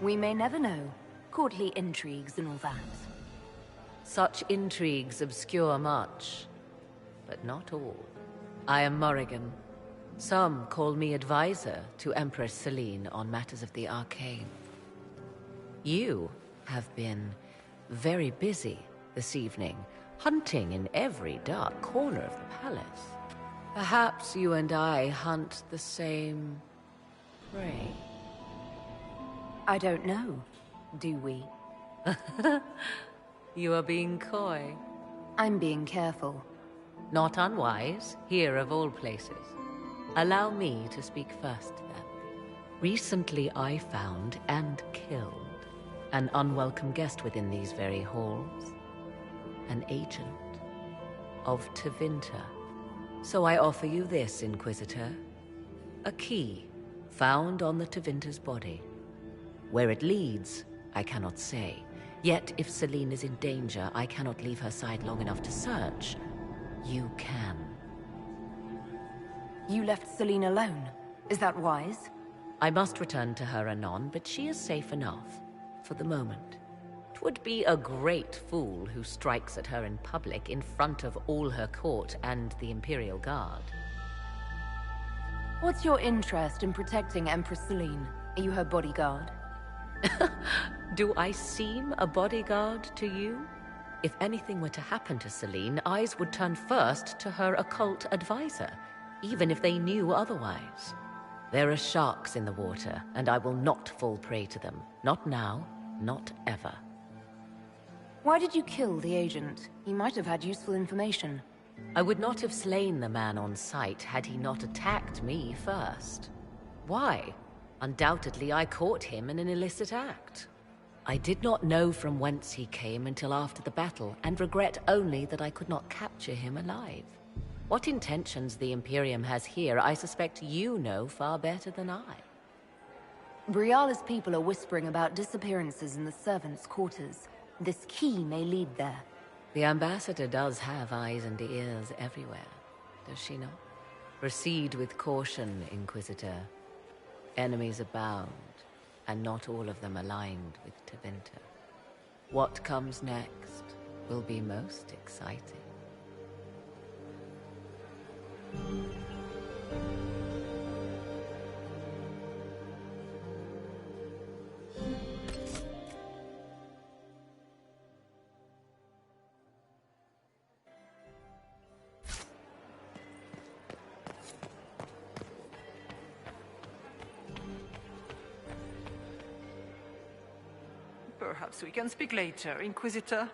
We may never know. Courtly intrigues and all that. Such intrigues obscure much, but not all. I am Morrigan. Some call me advisor to Empress Celine on matters of the arcane. You have been very busy this evening, hunting in every dark corner of the palace. Perhaps you and I hunt the same prey. I don't know. Do we? You are being coy. I'm being careful. Not unwise, here of all places. Allow me to speak first, then. Recently I found and killed an unwelcome guest within these very halls. An agent of Tevinter. So I offer you this, Inquisitor. A key found on the Tevinter's body. Where it leads, I cannot say. Yet if Celine is in danger, I cannot leave her side long enough to search. You can. You left Celine alone. Is that wise? I must return to her anon, but she is safe enough. For the moment. 'Twould be a great fool who strikes at her in public in front of all her court and the Imperial Guard. What's your interest in protecting Empress Celine? Are you her bodyguard? Do I seem a bodyguard to you? If anything were to happen to Celine, eyes would turn first to her occult advisor, even if they knew otherwise. There are sharks in the water, and I will not fall prey to them. Not now, not ever. Why did you kill the agent? He might have had useful information. I would not have slain the man on sight had he not attacked me first. Why? Undoubtedly, I caught him in an illicit act. I did not know from whence he came until after the battle, and regret only that I could not capture him alive. What intentions the Imperium has here, I suspect you know far better than I. Briala's people are whispering about disappearances in the servants' quarters. This key may lead there. The ambassador does have eyes and ears everywhere, does she not? Proceed with caution, Inquisitor. Enemies abound, and not all of them aligned with Tevinter. What comes next will be most exciting. Perhaps we can speak later, Inquisitor.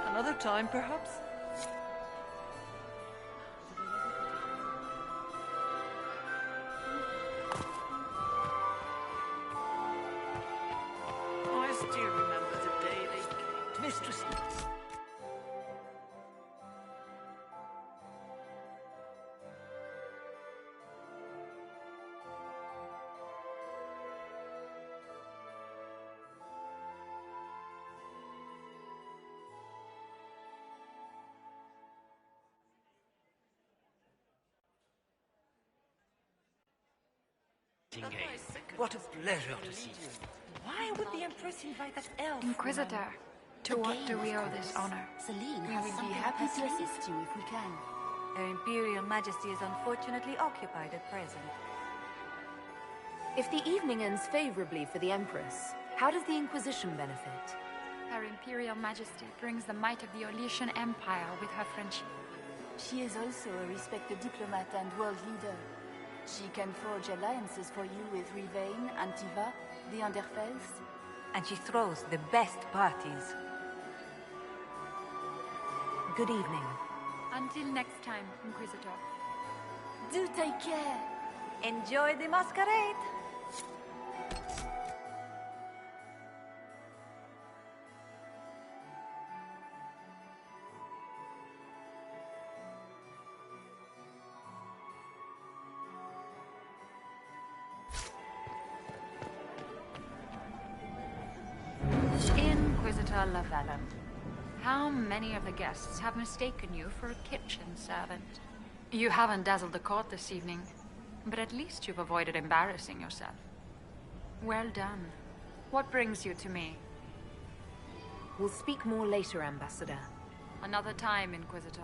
Another time, perhaps? I still remember the day they came. Mistress... What a pleasure to see you. Why would the Empress invite that elf? Inquisitor, to what do we owe this honor? We will be happy to assist you if we can. Her Imperial Majesty is unfortunately occupied at present. If the evening ends favorably for the Empress, how does the Inquisition benefit? Her Imperial Majesty brings the might of the Orlesian Empire with her friendship. She is also a respected diplomat and world leader. She can forge alliances for you with Rivain, Antiva, the Underfells. And she throws the best parties. Good evening. Until next time, Inquisitor. Do take care. Enjoy the masquerade. Inquisitor Lavallum, how many of the guests have mistaken you for a kitchen servant? You haven't dazzled the court this evening, but at least you've avoided embarrassing yourself. Well done. What brings you to me? We'll speak more later, Ambassador. Another time, Inquisitor.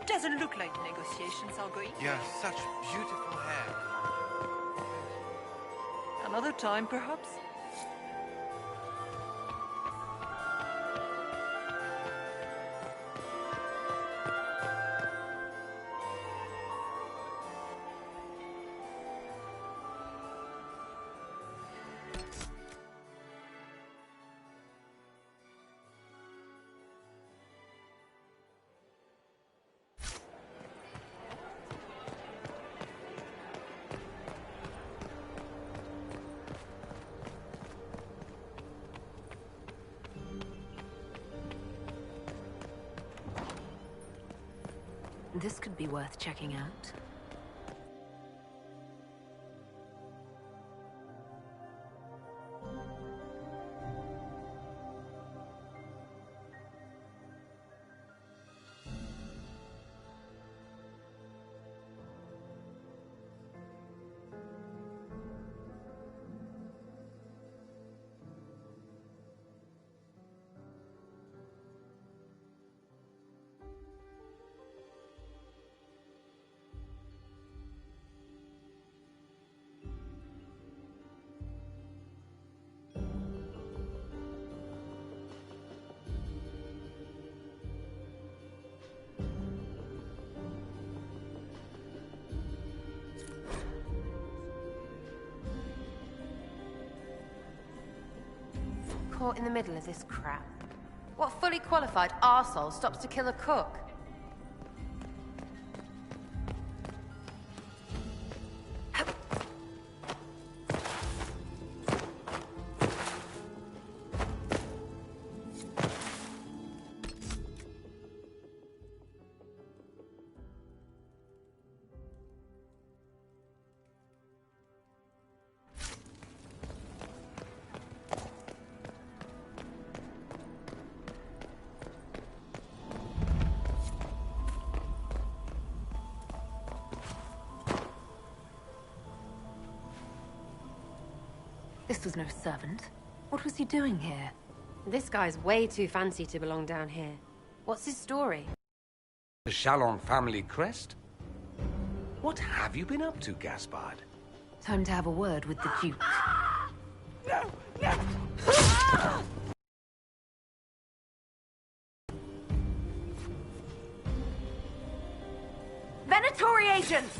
Doesn't look like negotiations are going. Yeah, such beautiful hair. Another time, perhaps? This could be worth checking out. Caught in the middle of this crap. What fully qualified arsehole stops to kill a cook? This was no servant. What was he doing here? This guy's way too fancy to belong down here. What's his story? The Chalon family crest? What have you been up to, Gaspard? Time to have a word with the Duke. No! No! Venatori agents!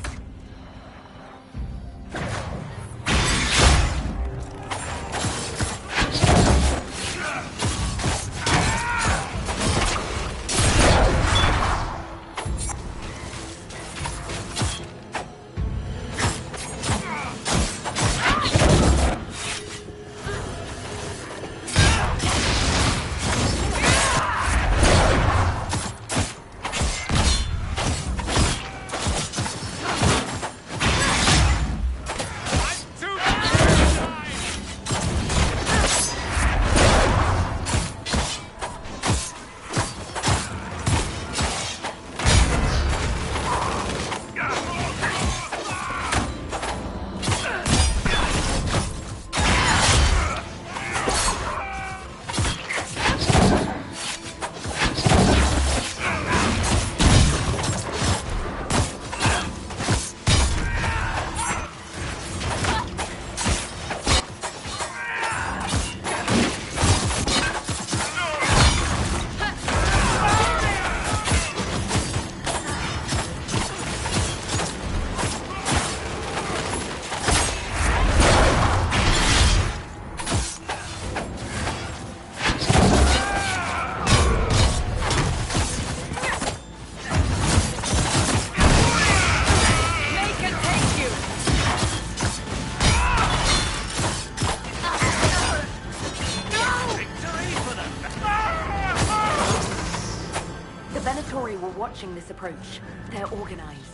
Watching this approach. They're organized.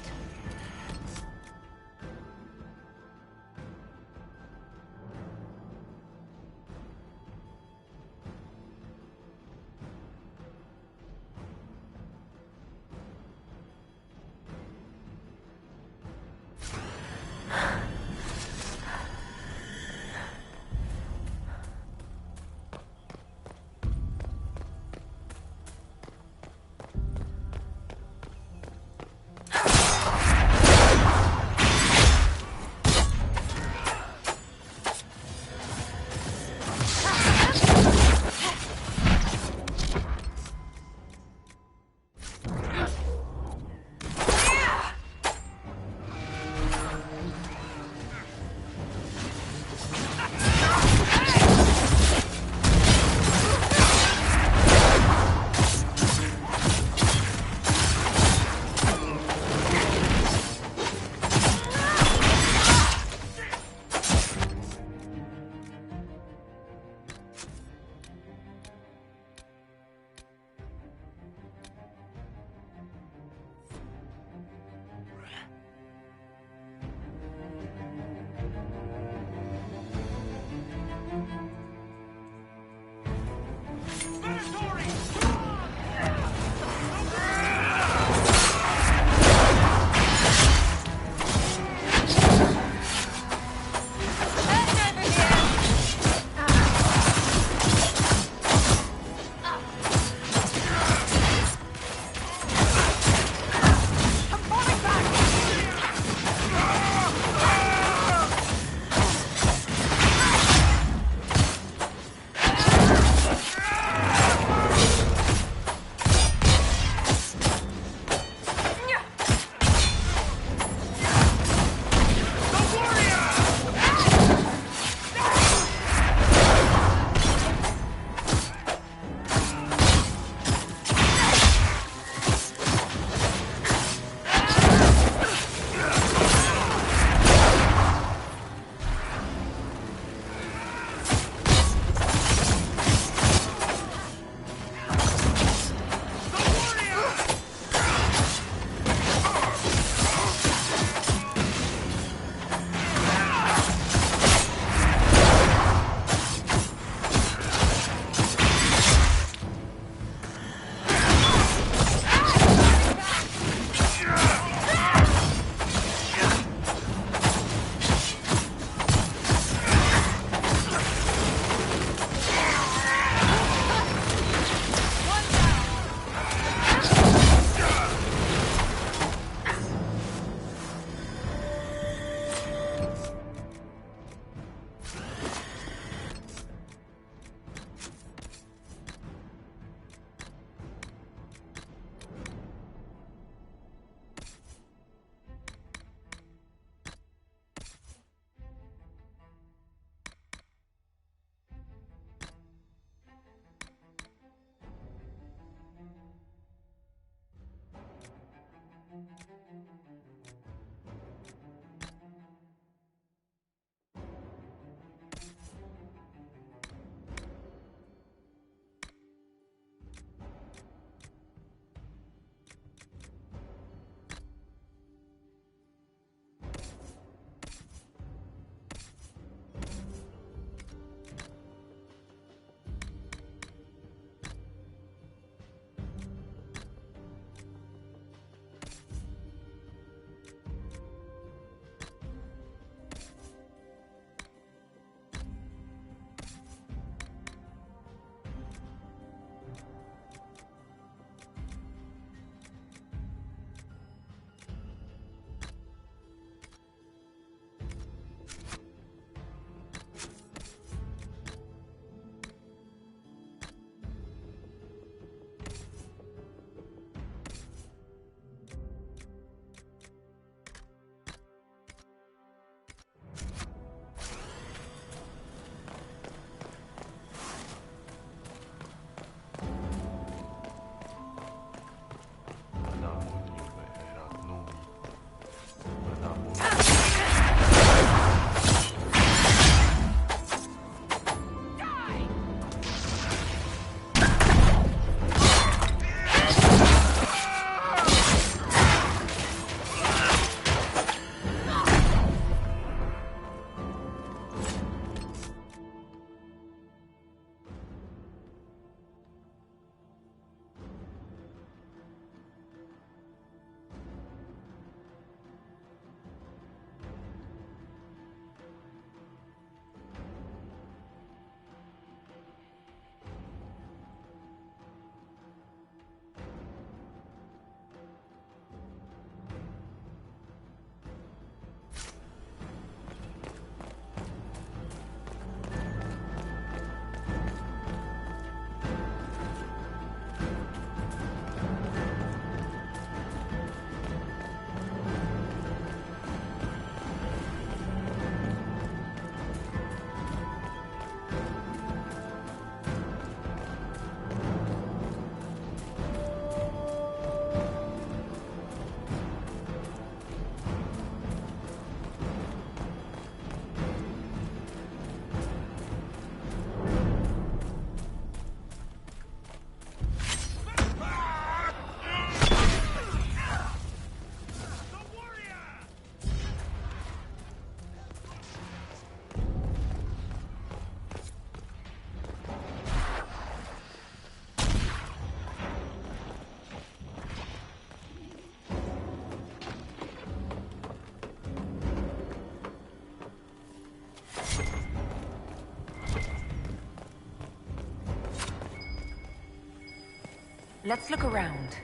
Let's look around.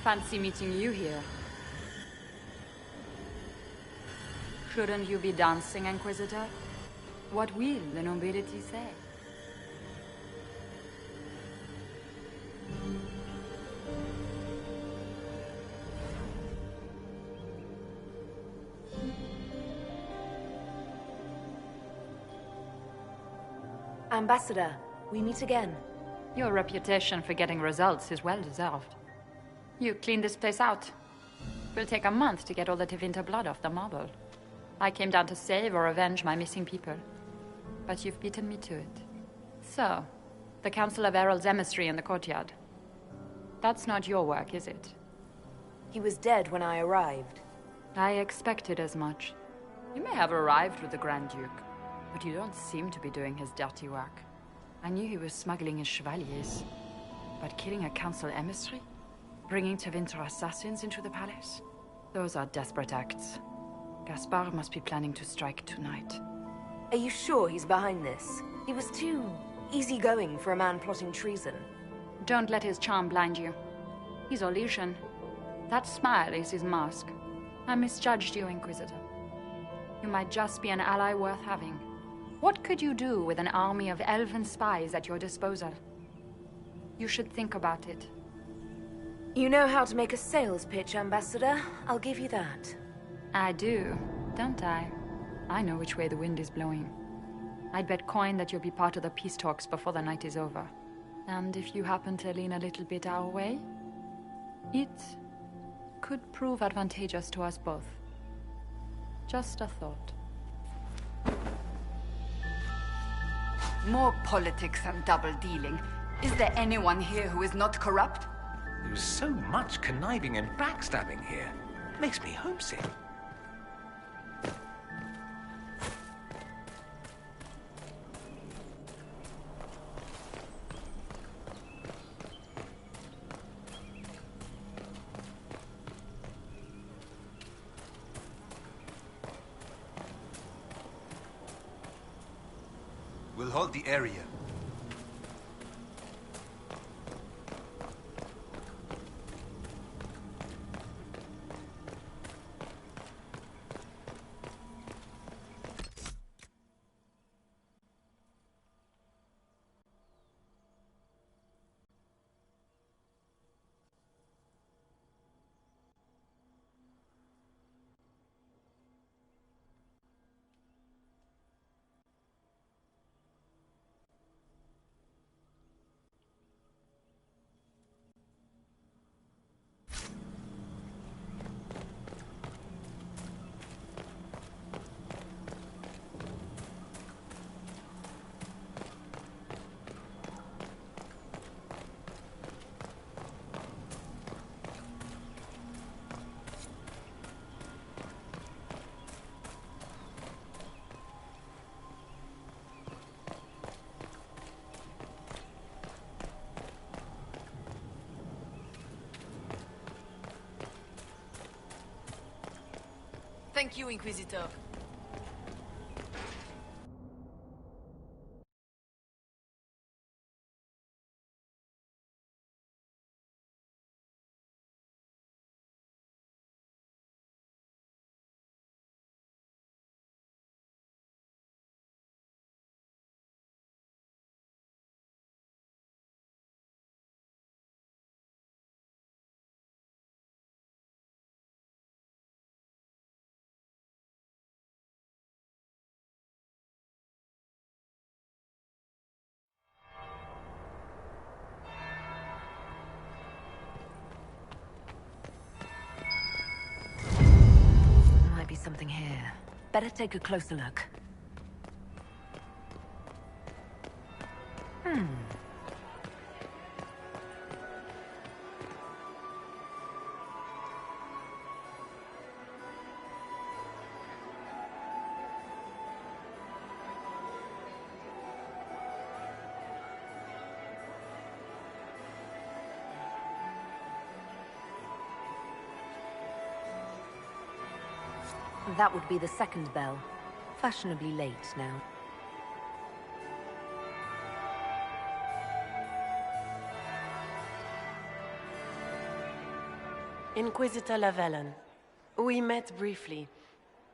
Fancy meeting you here. Shouldn't you be dancing, Inquisitor? What will the nobility say? Ambassador, we meet again. Your reputation for getting results is well deserved. You cleaned this place out. Will take a month to get all the Tevinter blood off the marble. I came down to save or avenge my missing people. But you've beaten me to it. So, the Council of Herald's emissary in the courtyard. That's not your work, is it? He was dead when I arrived. I expected as much. You may have arrived with the Grand Duke, but you don't seem to be doing his dirty work. I knew he was smuggling his chevaliers. But killing a council emissary? Bringing Tevinter assassins into the palace? Those are desperate acts. Gaspard must be planning to strike tonight. Are you sure he's behind this? He was too easygoing for a man plotting treason. Don't let his charm blind you. He's Orlesian. That smile is his mask. I misjudged you, Inquisitor. You might just be an ally worth having. What could you do with an army of elven spies at your disposal? You should think about it. You know how to make a sales pitch, Ambassador. I'll give you that. I do, don't I? I know which way the wind is blowing. I'd bet coin that you'll be part of the peace talks before the night is over. And if you happen to lean a little bit our way, it could prove advantageous to us both. Just a thought. More politics and double-dealing. Is there anyone here who is not corrupt? There's so much conniving and backstabbing here. Makes me homesick. We'll hold the area. Thank you, Inquisitor. Might be something here. Better take a closer look. That would be the second bell. Fashionably late now. Inquisitor Lavellen. We met briefly.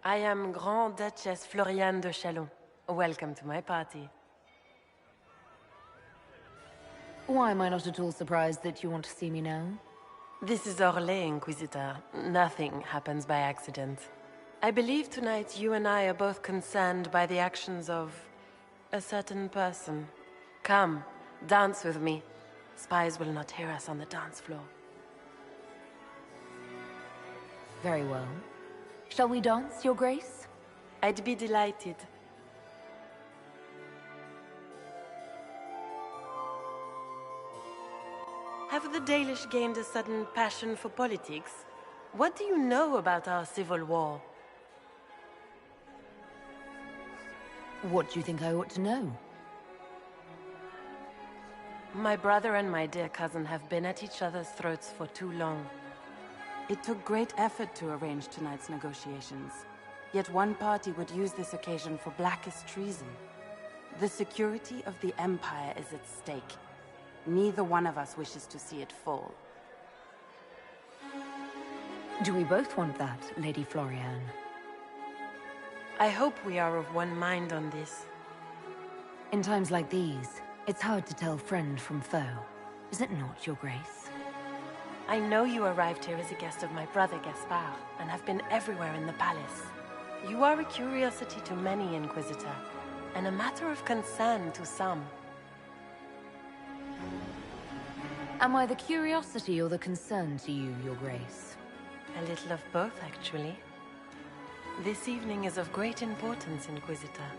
I am Grand Duchess Floriane de Chalon. Welcome to my party. Why am I not at all surprised that you want to see me now? This is Orlais, Inquisitor. Nothing happens by accident. I believe tonight you and I are both concerned by the actions of a certain person. Come, dance with me. Spies will not hear us on the dance floor. Very well. Shall we dance, Your Grace? I'd be delighted. Have the Dalish gained a sudden passion for politics? What do you know about our civil war? What do you think I ought to know? My brother and my dear cousin have been at each other's throats for too long. It took great effort to arrange tonight's negotiations. Yet one party would use this occasion for blackest treason. The security of the Empire is at stake. Neither one of us wishes to see it fall. Do we both want that, Lady Floriane? I hope we are of one mind on this. In times like these, it's hard to tell friend from foe. Is it not, Your Grace? I know you arrived here as a guest of my brother Gaspard, and have been everywhere in the palace. You are a curiosity to many, Inquisitor, and a matter of concern to some. Am I the curiosity or the concern to you, Your Grace? A little of both, actually. This evening is of great importance, Inquisitor.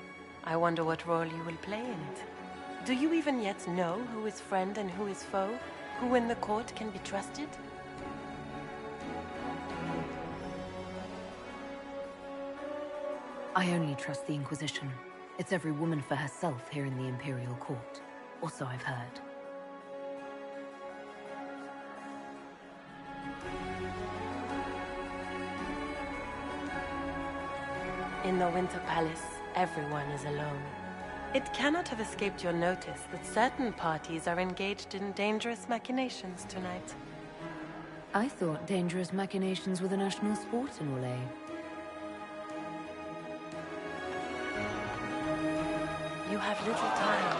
I wonder what role you will play in it. Do you even yet know who is friend and who is foe? Who in the court can be trusted? I only trust the Inquisition. It's every woman for herself here in the Imperial Court. Or so I've heard. In the Winter Palace, everyone is alone. It cannot have escaped your notice that certain parties are engaged in dangerous machinations tonight. I thought dangerous machinations were the national sport in Orlais. You have little time.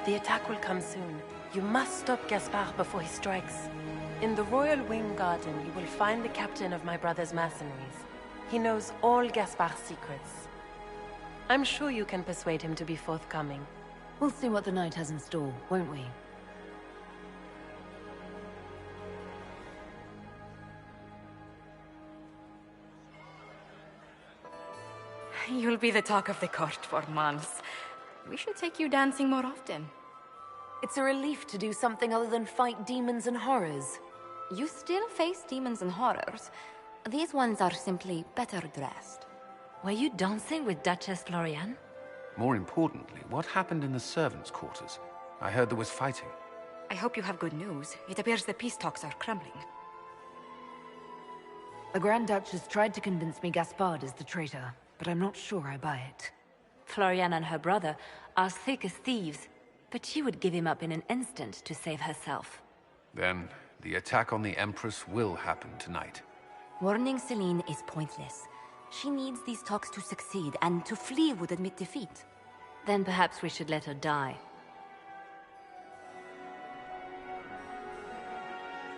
The attack will come soon. You must stop Gaspard before he strikes. In the Royal Wing Garden, you will find the captain of my brother's mercenaries. He knows all Gaspard's secrets. I'm sure you can persuade him to be forthcoming. We'll see what the night has in store, won't we? You'll be the talk of the court for months. We should take you dancing more often. It's a relief to do something other than fight demons and horrors. You still face demons and horrors. These ones are simply better dressed. Were you dancing with Duchess Florian? More importantly, what happened in the servants' quarters? I heard there was fighting. I hope you have good news. It appears the peace talks are crumbling. The Grand Duchess tried to convince me Gaspard is the traitor, but I'm not sure I buy it. Florian and her brother are thick as thieves, but she would give him up in an instant to save herself. Then, the attack on the Empress will happen tonight. Warning Celine is pointless. She needs these talks to succeed, and to flee would admit defeat. Then perhaps we should let her die.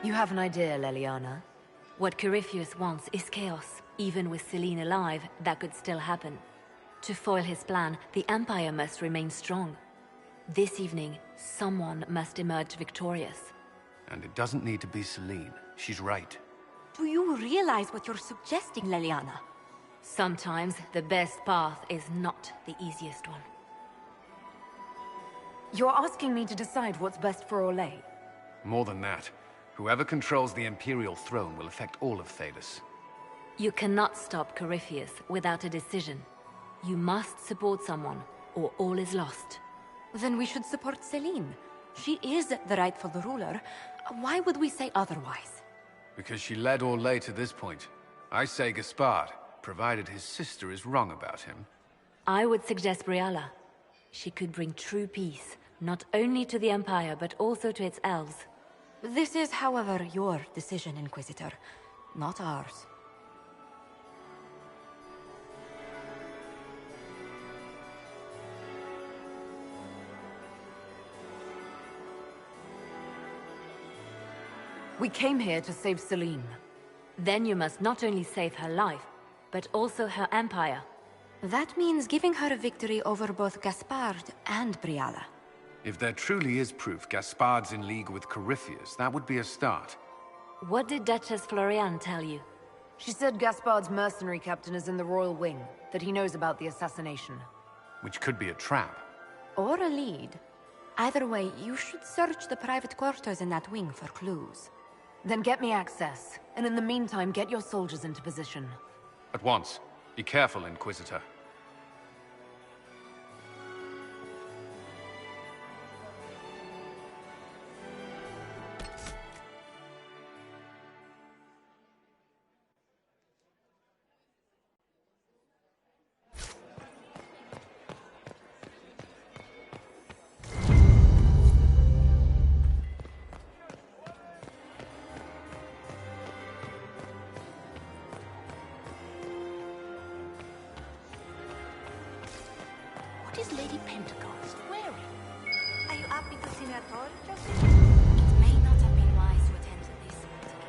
You have an idea, Leliana? What Corypheus wants is chaos. Even with Celine alive, that could still happen. To foil his plan, the Empire must remain strong. This evening, someone must emerge victorious. And it doesn't need to be Celine. She's right. Do you realize what you're suggesting, Leliana? Sometimes the best path is not the easiest one. You're asking me to decide what's best for Orlais? More than that. Whoever controls the Imperial throne will affect all of Thedas. You cannot stop Corypheus without a decision. You must support someone, or all is lost. Then we should support Celine. She is the rightful ruler. Why would we say otherwise? Because she led Orlais to this point. I say Gaspard, provided his sister is wrong about him. I would suggest Briala. She could bring true peace, not only to the Empire, but also to its elves. This is, however, your decision, Inquisitor, not ours. We came here to save Celine. Then you must not only save her life, but also her empire. That means giving her a victory over both Gaspard and Briala. If there truly is proof Gaspard's in league with Corypheus, that would be a start. What did Duchess Florian tell you? She said Gaspard's mercenary captain is in the Royal Wing, that he knows about the assassination. Which could be a trap. Or a lead. Either way, you should search the private quarters in that wing for clues. Then get me access, and in the meantime, get your soldiers into position. At once. Be careful, Inquisitor. at all, It may not have been wise to attend to this particular.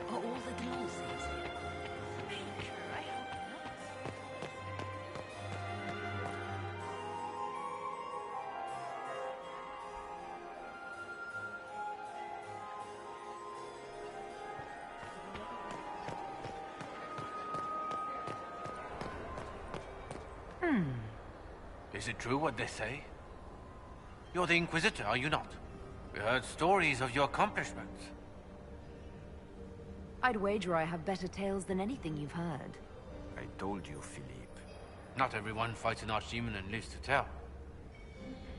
Are all the glances? Major, I hope not. Is it true what they say? You're the Inquisitor, are you not? We heard stories of your accomplishments. I'd wager I have better tales than anything you've heard. I told you, Philippe. Not everyone fights an archdemon and lives to tell.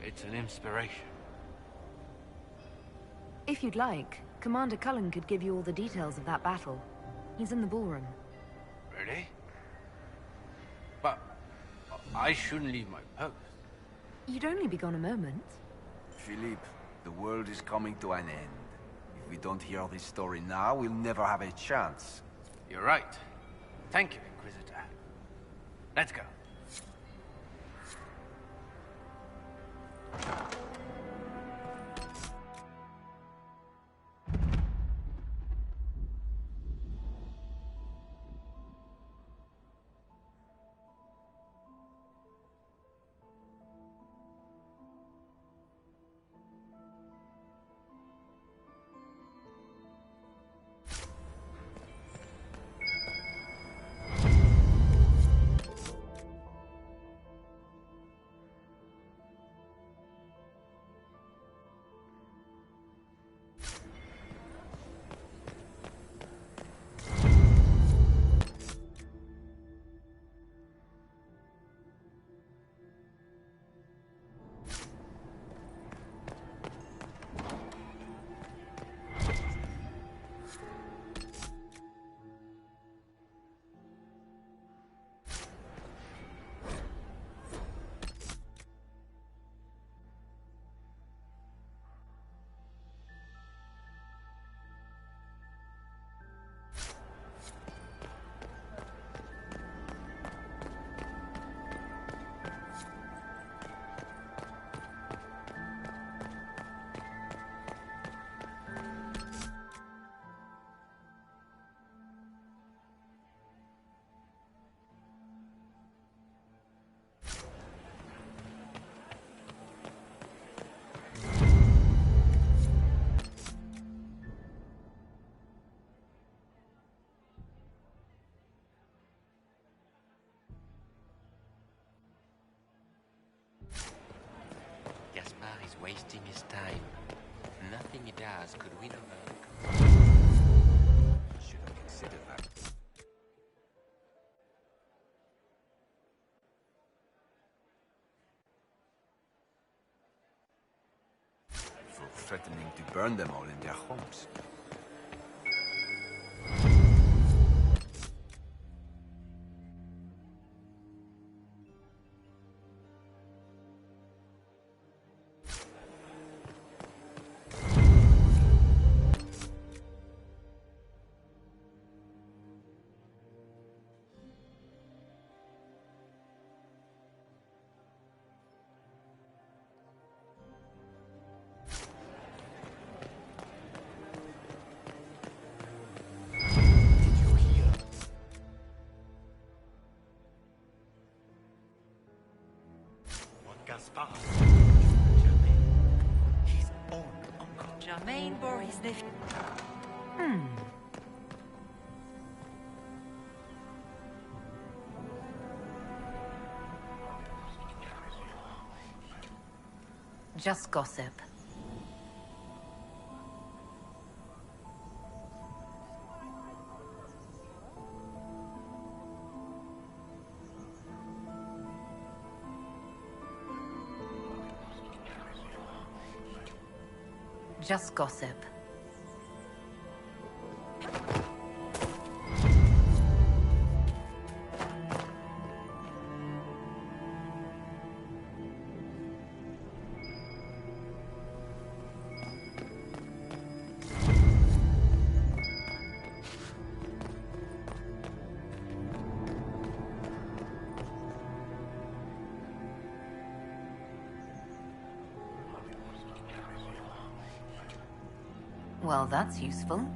It's an inspiration. If you'd like, Commander Cullen could give you all the details of that battle. He's in the ballroom. Really? But I shouldn't leave my post. You'd only be gone a moment. Philippe, the world is coming to an end. If we don't hear this story now, we'll never have a chance. You're right. Thank you, Inquisitor. Let's go. Gaspard is wasting his time. Nothing he does could win over the council. Should have considered that. For threatening to burn them all in their homes. Gaspard. His own uncle. Germain bore his nephew. Just gossip. Just gossip. Well, that's useful.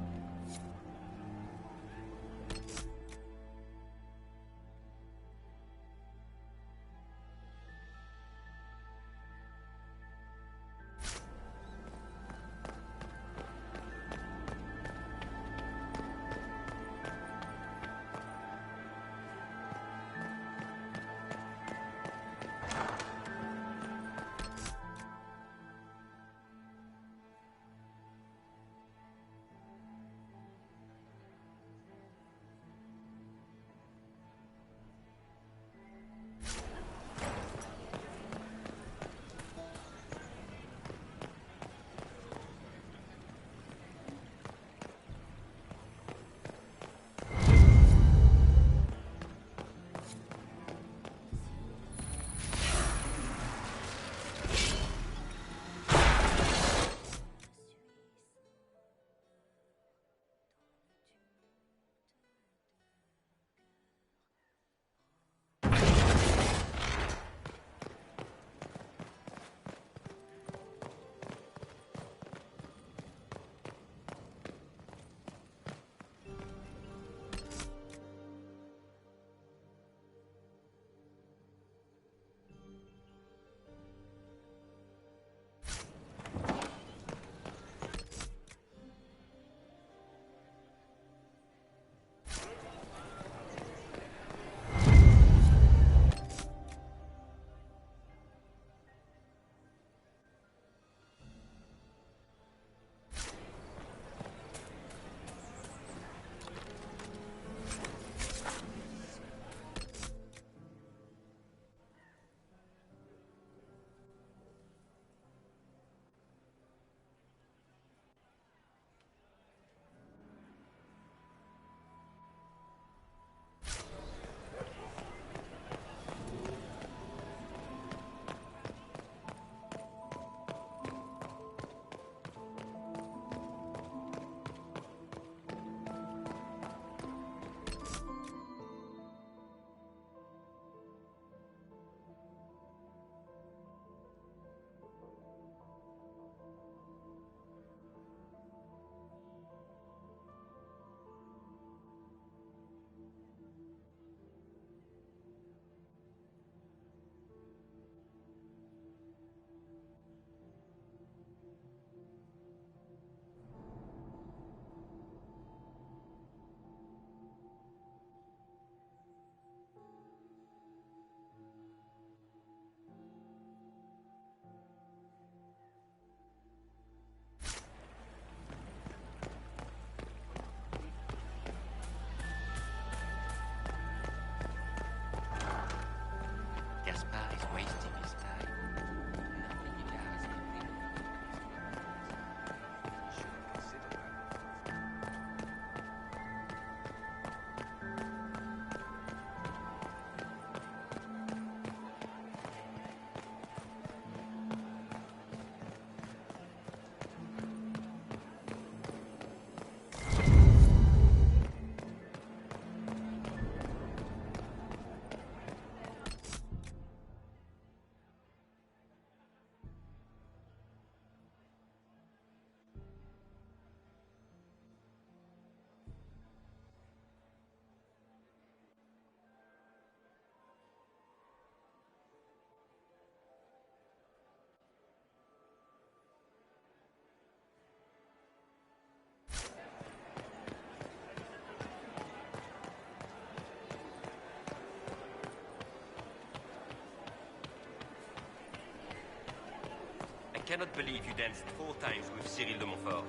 I cannot believe you danced 4 times with Cyril de Montfort.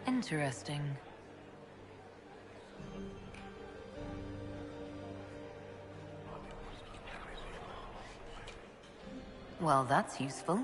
Interesting. Well, that's useful.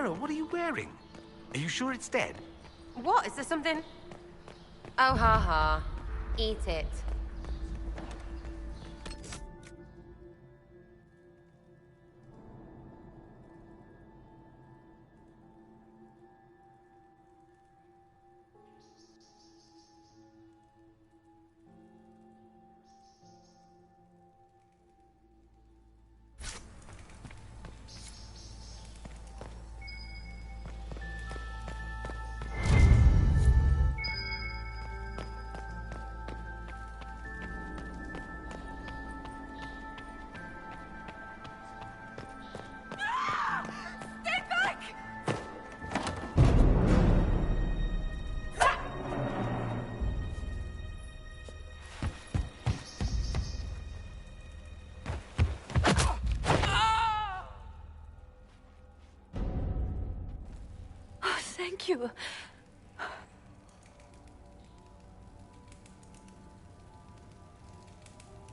Sarah, what are you wearing? Are you sure it's dead? What? Is there something? Oh, ha ha. Eat it. Thank you.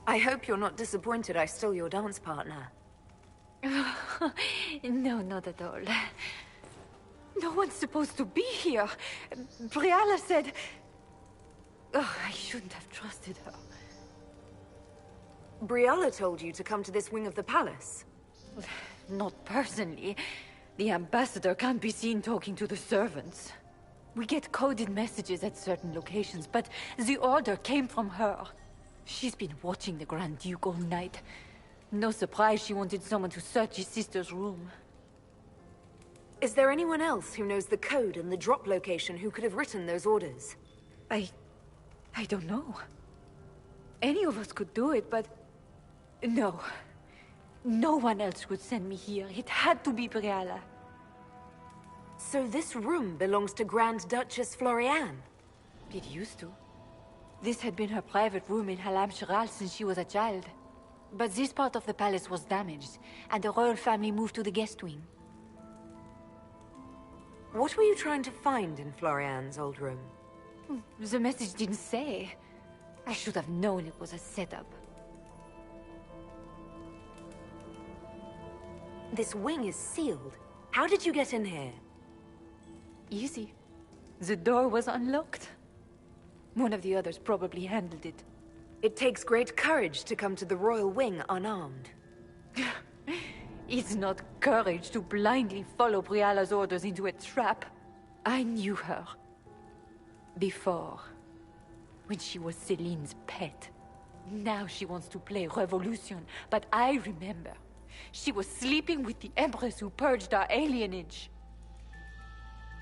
I hope you're not disappointed I stole your dance partner. No, not at all. No one's supposed to be here. Briala said... Oh, I shouldn't have trusted her. Briala told you to come to this wing of the palace? Not personally. The ambassador can't be seen talking to the servants. We get coded messages at certain locations, but the order came from her. She's been watching the Grand Duke all night. No surprise she wanted someone to search his sister's room. Is there anyone else who knows the code and the drop location who could have written those orders? I don't know. Any of us could do it, but... No. No one else could send me here. It had to be Briala. So this room belongs to Grand Duchess Floriane? It used to. This had been her private room in Halam Shiral since she was a child. But this part of the palace was damaged, and the royal family moved to the guest wing. What were you trying to find in Floriane's old room? The message didn't say. I should have known it was a setup. This wing is sealed. How did you get in here? Easy. The door was unlocked. One of the others probably handled it. It takes great courage to come to the royal wing unarmed. It's not courage to blindly follow Briala's orders into a trap. I knew her. Before. When she was Celine's pet. Now she wants to play revolution, but I remember. She was sleeping with the Empress who purged our alienage.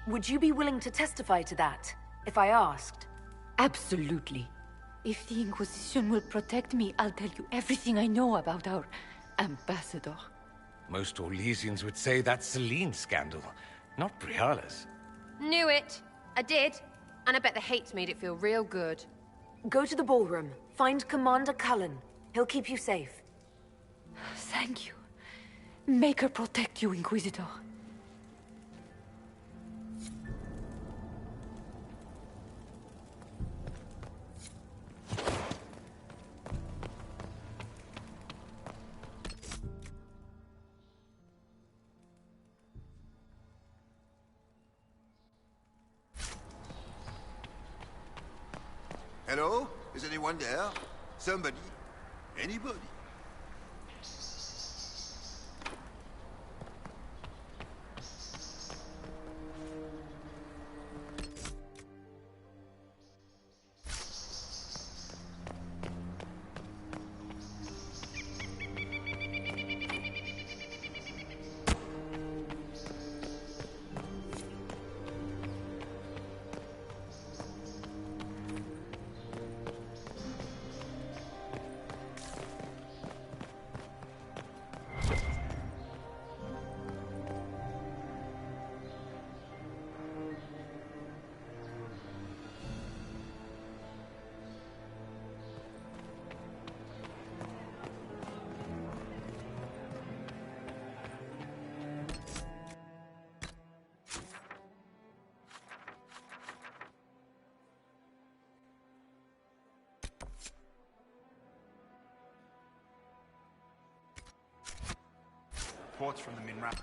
Would you be willing to testify to that, if I asked? Absolutely. If the Inquisition will protect me, I'll tell you everything I know about our ambassador. Most Orlesians would say that's Celine's scandal, not Briala's. Knew it. I did. And I bet the hate made it feel real good. Go to the ballroom. Find Commander Cullen. He'll keep you safe. Thank you. Make her protect you, Inquisitor. Hello? Is anyone there? Somebody? Anybody? Reports from the Minrat.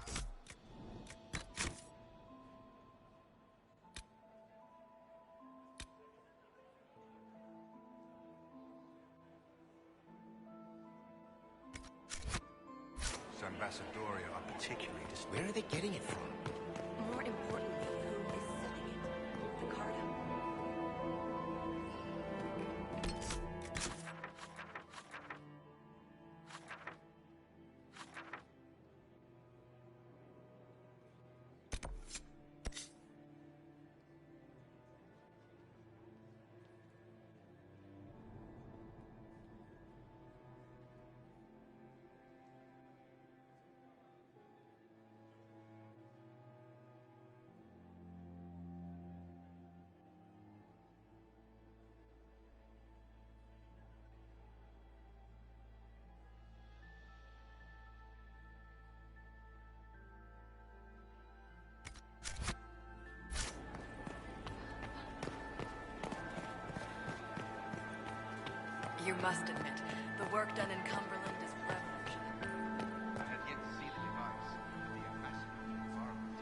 getting it from? More importantly, who is selling it? The Carda. You must admit, the work done in Cumberland is revolutionary. I had yet to see the device, the ambassador to the environment.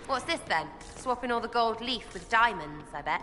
What's this then? Swapping all the gold leaf with diamonds, I bet.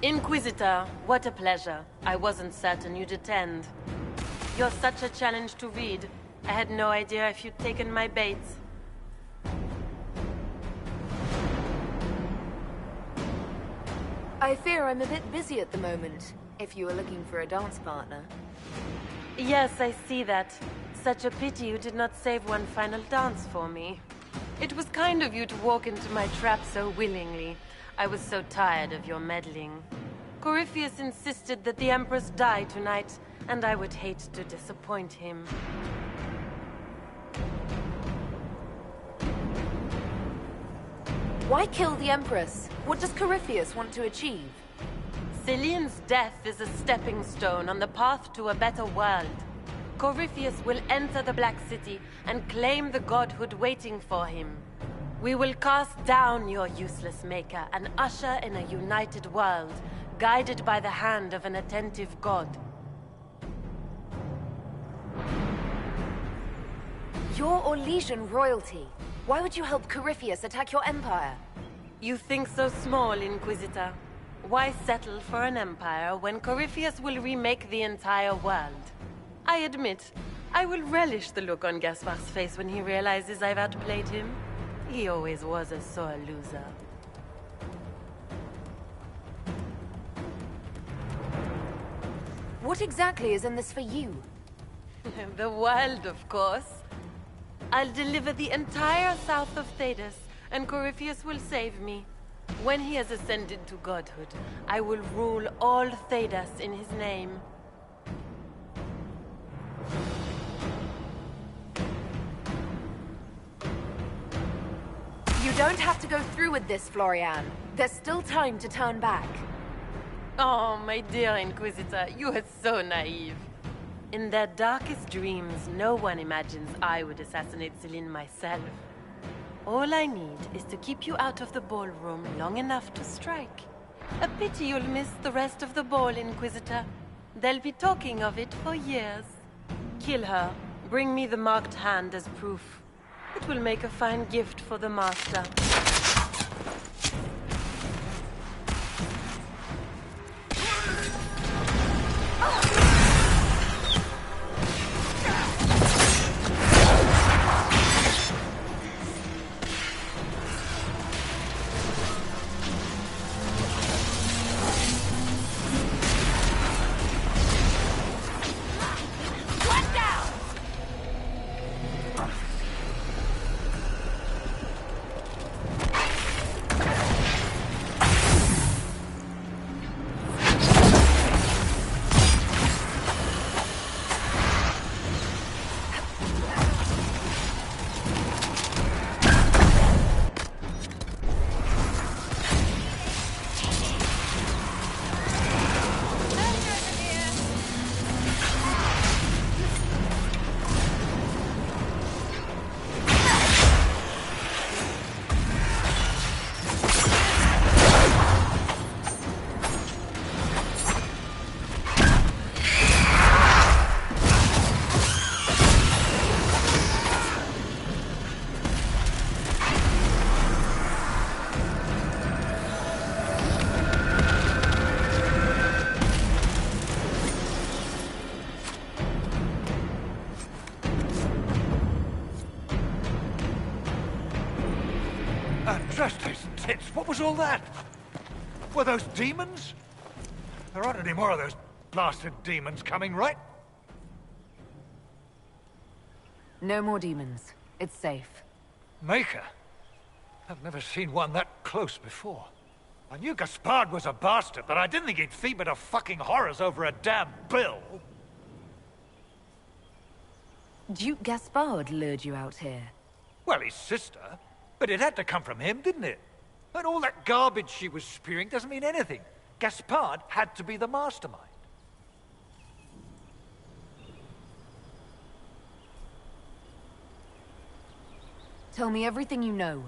Inquisitor, what a pleasure. I wasn't certain you'd attend. You're such a challenge to read. I had no idea if you'd taken my bait. I fear I'm a bit busy at the moment, if you were looking for a dance partner. Yes, I see that. Such a pity you did not save one final dance for me. It was kind of you to walk into my trap so willingly. I was so tired of your meddling. Corypheus insisted that the Empress die tonight, and I would hate to disappoint him. Why kill the Empress? What does Corypheus want to achieve? Celine's death is a stepping stone on the path to a better world. Corypheus will enter the Black City and claim the godhood waiting for him. We will cast down your useless maker and usher in a united world, guided by the hand of an attentive god. You're Orlesian royalty. Why would you help Corypheus attack your empire? You think so small, Inquisitor. Why settle for an empire when Corypheus will remake the entire world? I admit, I will relish the look on Gaspar's face when he realizes I've outplayed him. He always was a sore loser. What exactly is in this for you? The world, of course. I'll deliver the entire south of Thedas, and Corypheus will save me. When he has ascended to godhood, I will rule all Theidas in his name. You don't have to go through with this, Florian. There's still time to turn back. Oh, my dear Inquisitor, you are so naive. In their darkest dreams, no one imagines I would assassinate Celine myself. All I need is to keep you out of the ballroom long enough to strike. A pity you'll miss the rest of the ball, Inquisitor. They'll be talking of it for years. Kill her. Bring me the marked hand as proof. It will make a fine gift for the Master. What was all that? Were those demons? There aren't any more of those blasted demons coming, right? No more demons. It's safe. Maker? I've never seen one that close before. I knew Gaspard was a bastard, but I didn't think he'd feed me to fucking horrors over a damn bill. Duke Gaspard lured you out here. Well, his sister. But it had to come from him, didn't it? And all that garbage she was spewing doesn't mean anything. Gaspard had to be the mastermind. Tell me everything you know.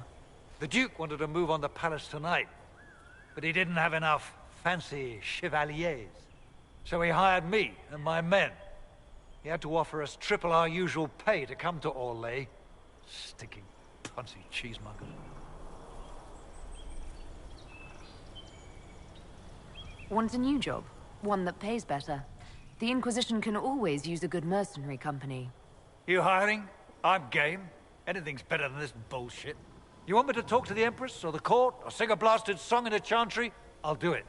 The Duke wanted to move on the palace tonight, but he didn't have enough fancy chevaliers. So he hired me and my men. He had to offer us triple our usual pay to come to Orlais. Stinking punsy cheesemonger. Want a new job? One that pays better. The Inquisition can always use a good mercenary company. You hiring? I'm game. Anything's better than this bullshit. You want me to talk to the Empress, or the court, or sing a blasted song in a chantry? I'll do it.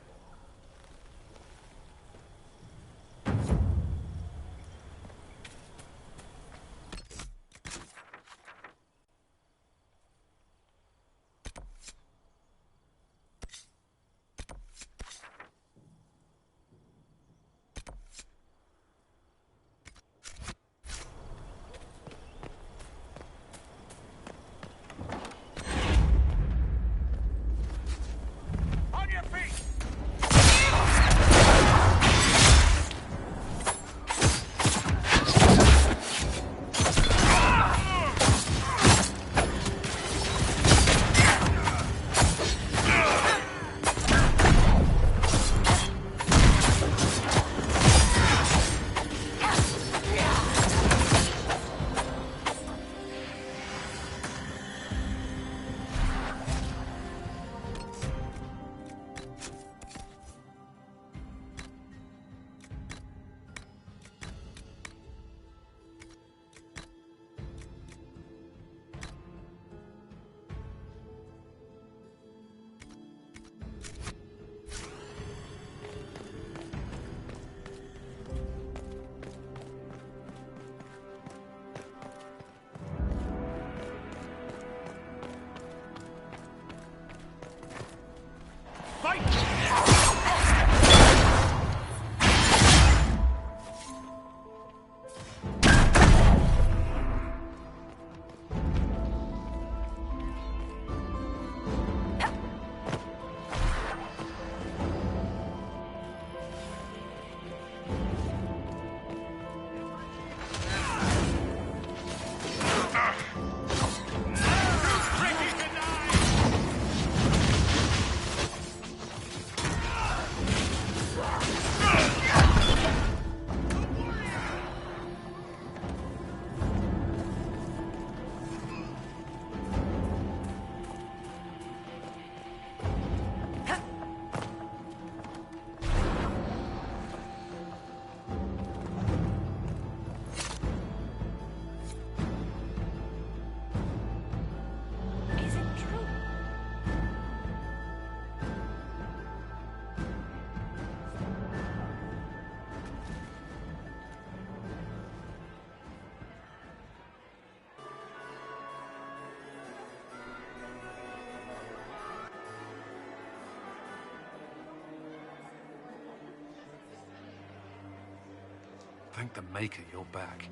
Thank the Maker you're back.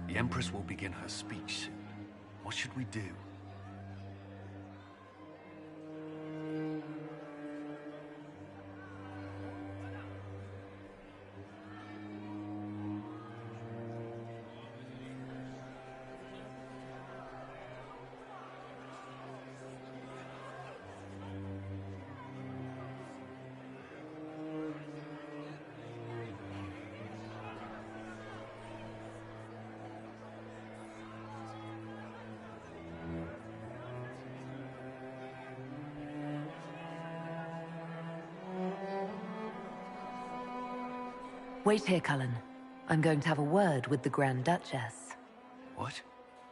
The Empress will begin her speech soon. What should we do? Wait here, Cullen. I'm going to have a word with the Grand Duchess. What?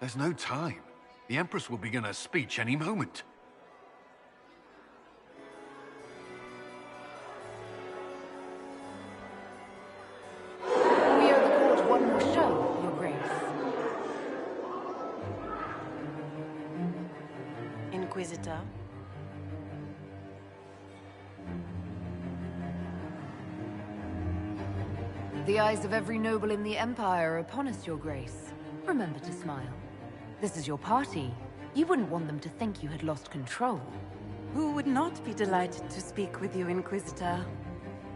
There's no time. The Empress will begin her speech any moment. We owe the court one more show, Your Grace. Inquisitor. The eyes of every noble in the Empire are upon us, Your Grace. Remember to smile. This is your party. You wouldn't want them to think you had lost control. Who would not be delighted to speak with you, Inquisitor?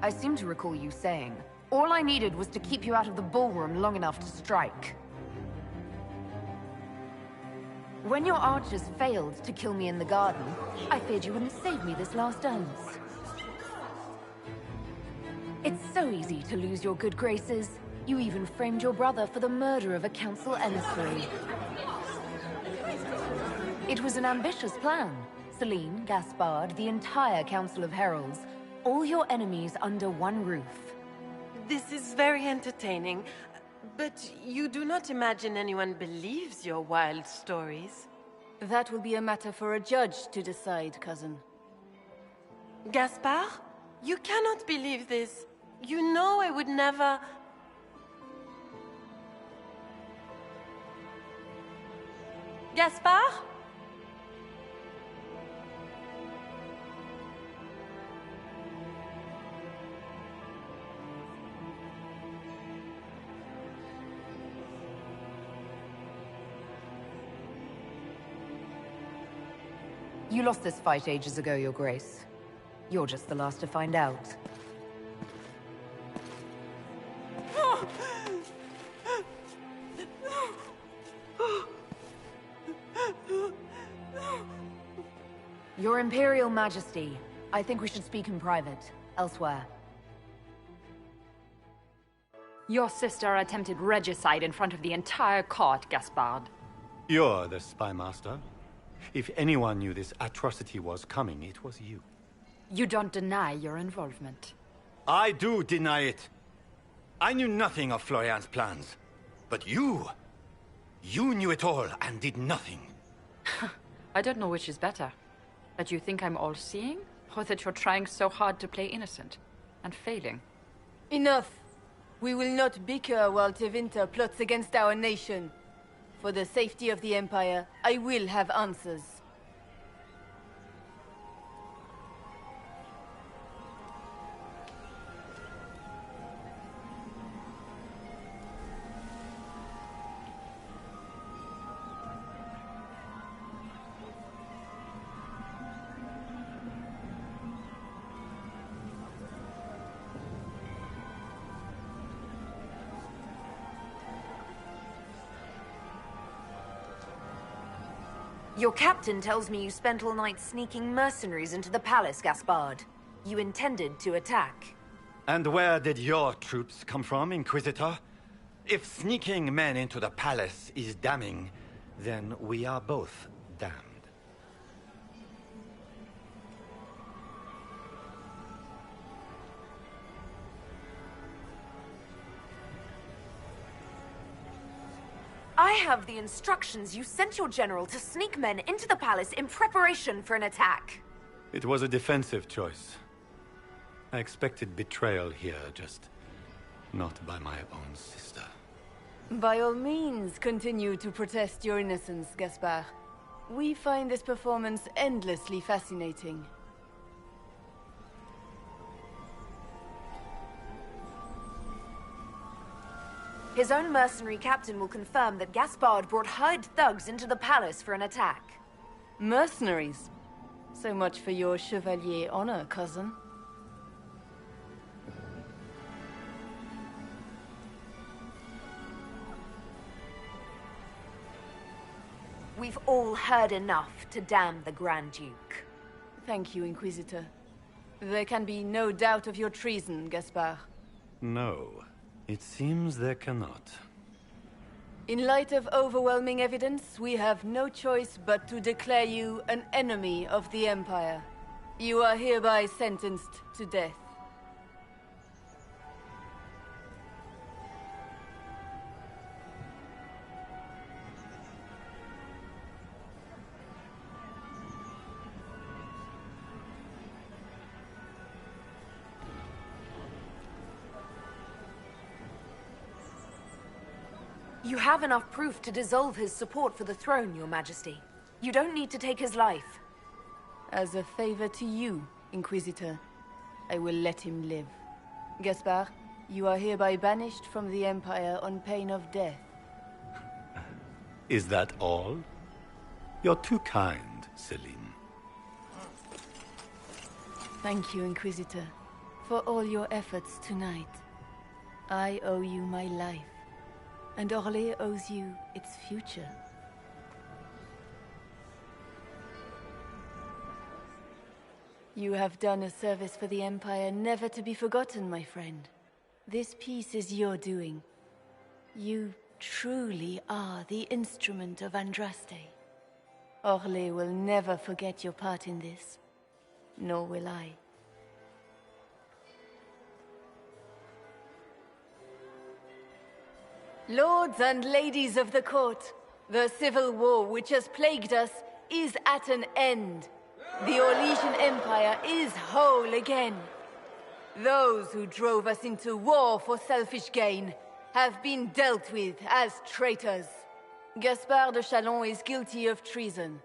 I seem to recall you saying, all I needed was to keep you out of the ballroom long enough to strike. When your archers failed to kill me in the garden, I feared you wouldn't save me this last dance. It's so easy to lose your good graces. You even framed your brother for the murder of a council emissary. It was an ambitious plan. Celine, Gaspard, the entire Council of Heralds, all your enemies under one roof. This is very entertaining, but you do not imagine anyone believes your wild stories? That will be a matter for a judge to decide, cousin. Gaspard? You cannot believe this. You know I would never... Gaspard? You lost this fight ages ago, Your Grace. You're just the last to find out. Your Imperial Majesty, I think we should speak in private, elsewhere. Your sister attempted regicide in front of the entire court, Gaspard. You're the spy master. If anyone knew this atrocity was coming, it was you. You don't deny your involvement. I do deny it. I knew nothing of Florian's plans. But you knew it all and did nothing. I don't know which is better. That you think I'm all-seeing, or that you're trying so hard to play innocent, and failing. Enough! We will not bicker while Tevinter plots against our nation. For the safety of the Empire, I will have answers. Your captain tells me you spent all night sneaking mercenaries into the palace, Gaspard. You intended to attack. And where did your troops come from, Inquisitor? If sneaking men into the palace is damning, then we are both damned. I have the instructions. You sent your general to sneak men into the palace in preparation for an attack. It was a defensive choice. I expected betrayal here, just not by my own sister. By all means, continue to protest your innocence, Gaspard. We find this performance endlessly fascinating. His own mercenary captain will confirm that Gaspard brought hired thugs into the palace for an attack. Mercenaries? So much for your chevalier honor, cousin. We've all heard enough to damn the Grand Duke. Thank you, Inquisitor. There can be no doubt of your treason, Gaspard. No, it seems there cannot. In light of overwhelming evidence, we have no choice but to declare you an enemy of the Empire. You are hereby sentenced to death. You have enough proof to dissolve his support for the throne, Your Majesty. You don't need to take his life. As a favor to you, Inquisitor, I will let him live. Gaspard, you are hereby banished from the Empire on pain of death. Is that all? You're too kind, Celine. Thank you, Inquisitor, for all your efforts tonight. I owe you my life. And Orlais owes you its future. You have done a service for the Empire never to be forgotten, my friend. This piece is your doing. You truly are the instrument of Andraste. Orlais will never forget your part in this. Nor will I. Lords and ladies of the court, the civil war which has plagued us is at an end. The Orlesian Empire is whole again. Those who drove us into war for selfish gain have been dealt with as traitors. Gaspard de Chalon is guilty of treason.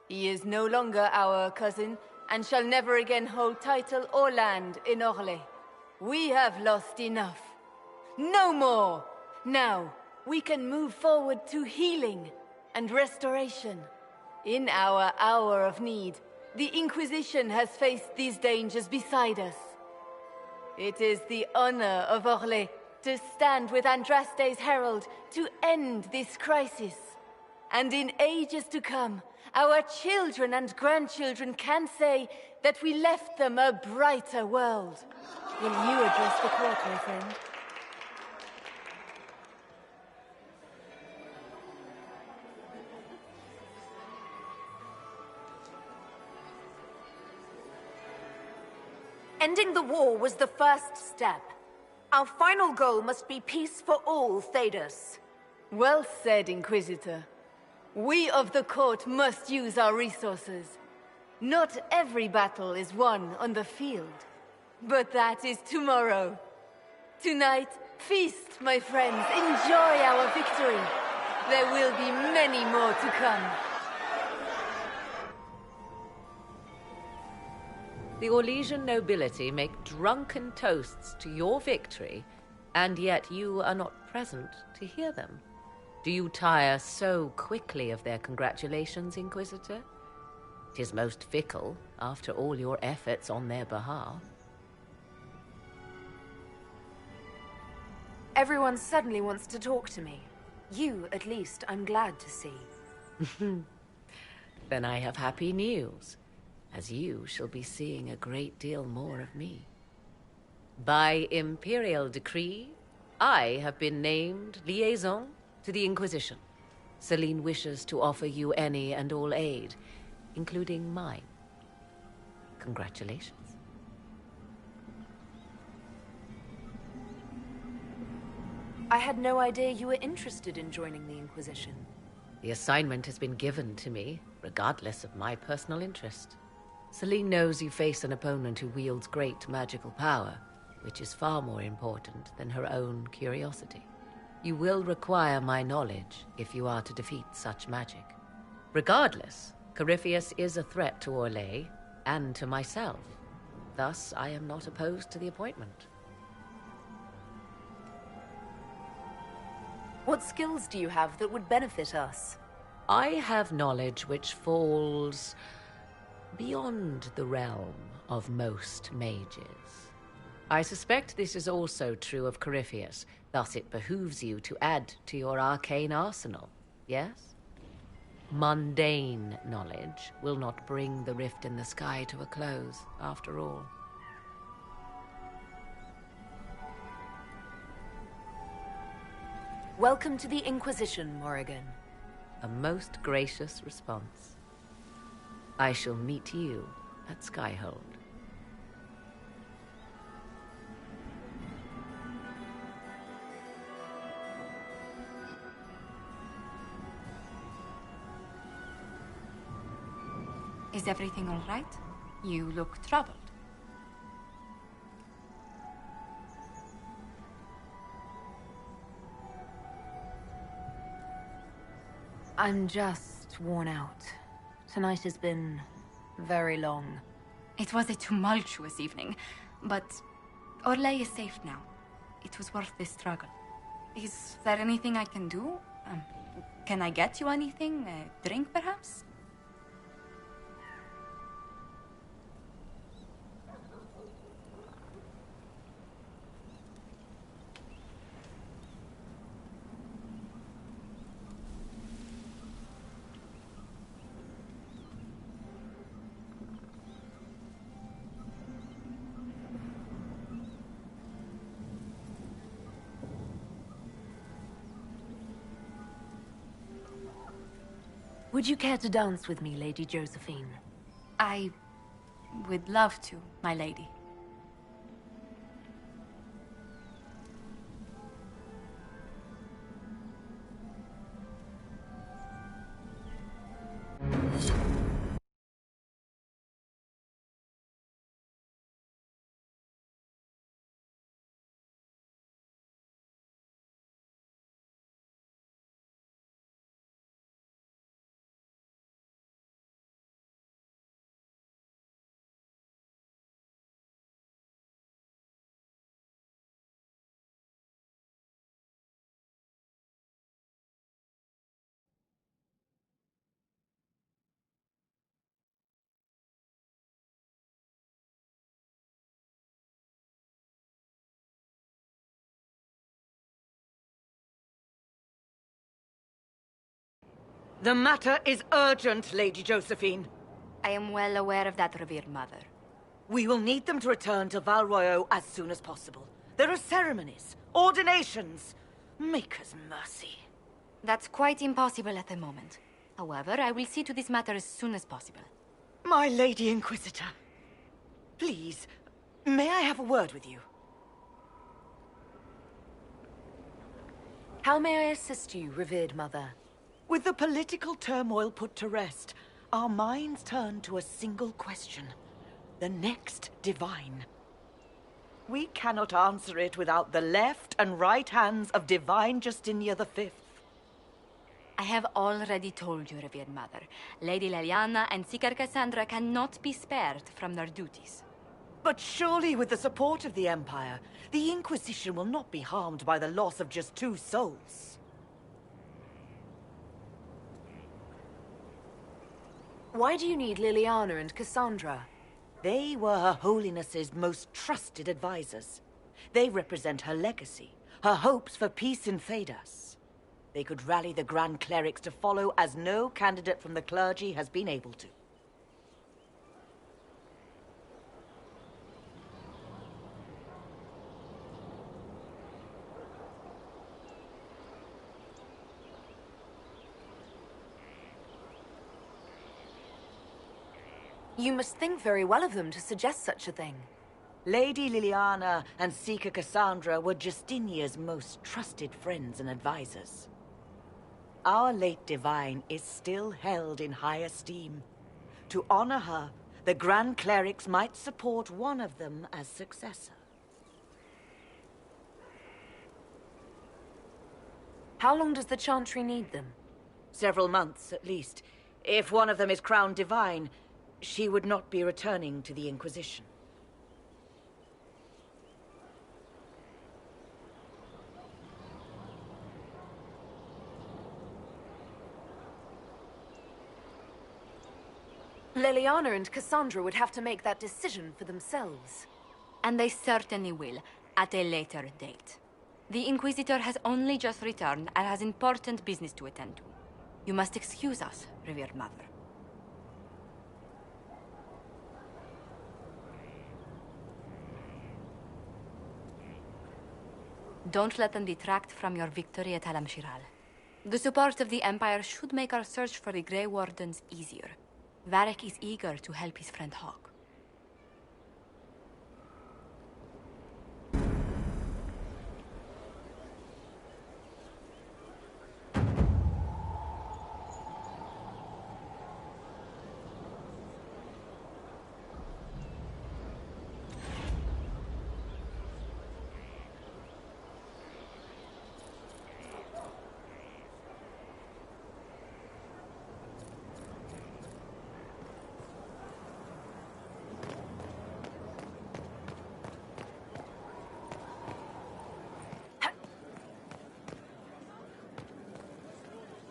He is no longer our cousin and shall never again hold title or land in Orlais. We have lost enough. No more! Now, we can move forward to healing and restoration. In our hour of need, the Inquisition has faced these dangers beside us. It is the honor of Orlais to stand with Andraste's herald to end this crisis. And in ages to come, our children and grandchildren can say that we left them a brighter world. Will you address the court, my friend? Ending the war was the first step. Our final goal must be peace for all, Thedas. Well said, Inquisitor. We of the court must use our resources. Not every battle is won on the field. But that is tomorrow. Tonight, feast, my friends. Enjoy our victory. There will be many more to come. The Orlesian nobility make drunken toasts to your victory, and yet you are not present to hear them. Do you tire so quickly of their congratulations, Inquisitor? 'Tis most fickle, after all your efforts on their behalf. Everyone suddenly wants to talk to me. You, at least, I'm glad to see. Then I have happy news, as you shall be seeing a great deal more of me. By imperial decree, I have been named liaison to the Inquisition. Celine wishes to offer you any and all aid, including mine. Congratulations. I had no idea you were interested in joining the Inquisition. The assignment has been given to me, regardless of my personal interest. Celine knows you face an opponent who wields great magical power, which is far more important than her own curiosity. You will require my knowledge if you are to defeat such magic. Regardless, Corypheus is a threat to Orlais and to myself. Thus, I am not opposed to the appointment. What skills do you have that would benefit us? I have knowledge which falls beyond the realm of most mages. I suspect this is also true of Corypheus, thus it behooves you to add to your arcane arsenal, yes? Mundane knowledge will not bring the rift in the sky to a close, after all. Welcome to the Inquisition, Morrigan. A most gracious response. I shall meet you at Skyhold. Is everything all right? You look troubled. I'm just worn out. Tonight has been very long. It was a tumultuous evening, but Orlais is safe now. It was worth the struggle. Is there anything I can do? Can I get you anything? A drink, perhaps? Would you care to dance with me, Lady Josephine? I would love to, my lady. The matter is urgent, Lady Josephine. I am well aware of that, revered mother. We will need them to return to Val Royeaux as soon as possible. There are ceremonies, ordinations. Maker's mercy. That's quite impossible at the moment. However, I will see to this matter as soon as possible. My Lady Inquisitor. Please, may I have a word with you? How may I assist you, revered mother? With the political turmoil put to rest, our minds turn to a single question. The next divine. We cannot answer it without the left and right hands of Divine Justinia V. I have already told you, revered mother. Lady Leliana and Seeker Cassandra cannot be spared from their duties. But surely with the support of the Empire, the Inquisition will not be harmed by the loss of just 2 souls. Why do you need Liliana and Cassandra? They were Her Holiness's most trusted advisors. They represent her legacy, her hopes for peace in Thedas. They could rally the Grand Clerics to follow as no candidate from the clergy has been able to. You must think very well of them to suggest such a thing. Lady Liliana and Seeker Cassandra were Justinia's most trusted friends and advisors. Our late divine is still held in high esteem. To honor her, the Grand Clerics might support one of them as successor. How long does the Chantry need them? Several months, at least. If one of them is crowned divine, she would not be returning to the Inquisition. Leliana and Cassandra would have to make that decision for themselves. And they certainly will, at a later date. The Inquisitor has only just returned and has important business to attend to. You must excuse us, revered mother. Don't let them detract from your victory at Alam-Shiral. The support of the Empire should make our search for the Grey Wardens easier. Varric is eager to help his friend Hawk.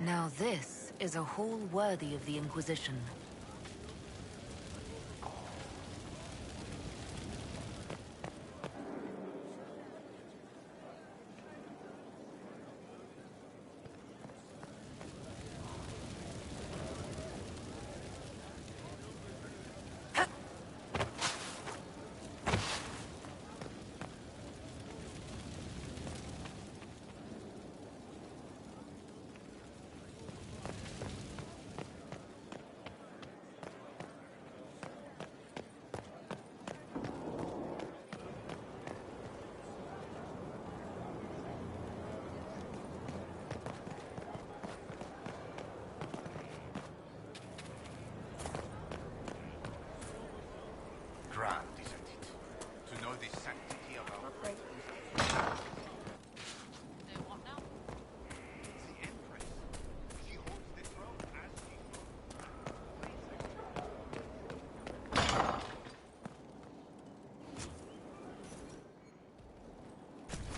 Now this is a hall worthy of the Inquisition. Grand, isn't it? To know the sanctity of our presence. What now? The Empress. She holds the throne as she holds.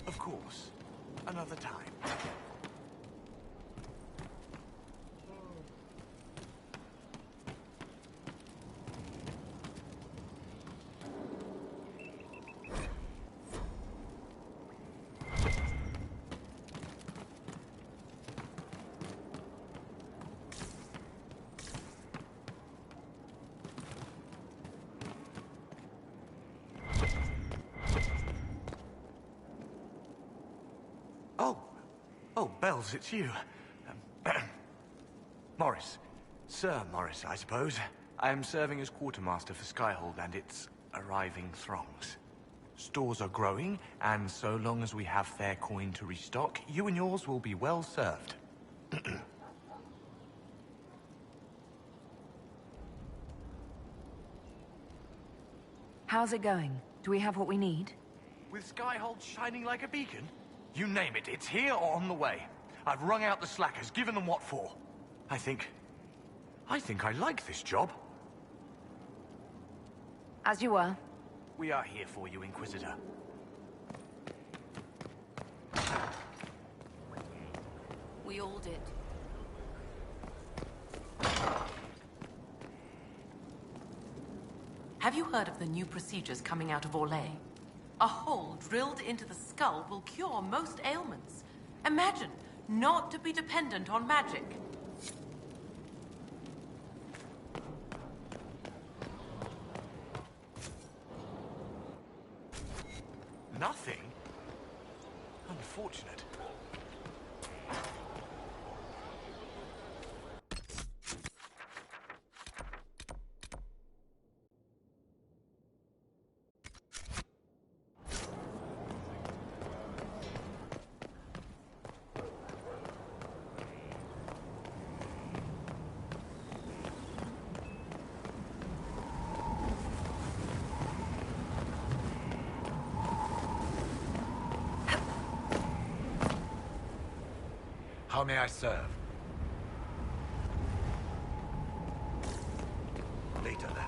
Of course. Another time. Oh, Bells, it's you. Morris. Sir Morris, I suppose. I am serving as quartermaster for Skyhold and its arriving throngs. Stores are growing, and so long as we have fair coin to restock, you and yours will be well served. How's it going? Do we have what we need? With Skyhold shining like a beacon? You name it, it's here or on the way. I've wrung out the slackers, given them what for. I think I like this job. As you were. We are here for you, Inquisitor. We all did. Have you heard of the new procedures coming out of Orlais? A hole drilled into the skull will cure most ailments. Imagine not to be dependent on magic. Nothing? Unfortunate. How may I serve? Later, then.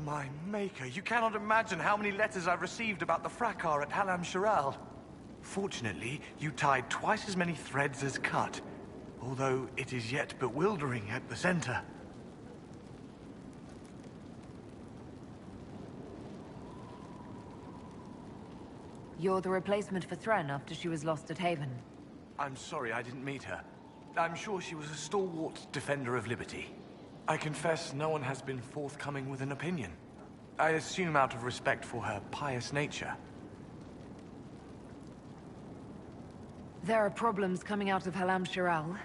My maker, you cannot imagine how many letters I've received about the fracas at Halam Shiral. Fortunately, you tied twice as many threads as cut, although it is yet bewildering at the center. You're the replacement for Thren after she was lost at Haven. I'm sorry I didn't meet her. I'm sure she was a stalwart defender of liberty. I confess no one has been forthcoming with an opinion. I assume out of respect for her pious nature. There are problems coming out of Halam Shiral.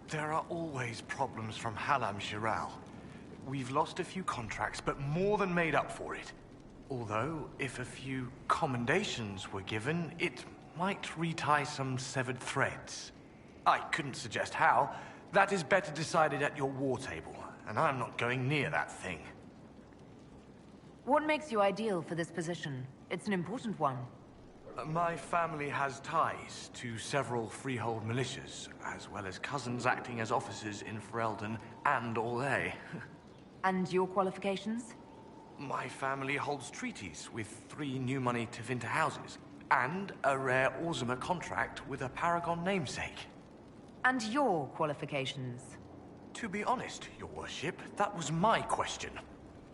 There are always problems from Halam Shiral. We've lost a few contracts, but more than made up for it. Although, if a few commendations were given, it might retie some severed threads. I couldn't suggest how. That is better decided at your war table, and I'm not going near that thing. What makes you ideal for this position? It's an important one. My family has ties to several freehold militias, as well as cousins acting as officers in Ferelden and Orlais. And your qualifications? My family holds treaties with 3 new money Tevinter houses, and a rare Orzuma contract with a Paragon namesake. And your qualifications? To be honest, your worship, that was my question.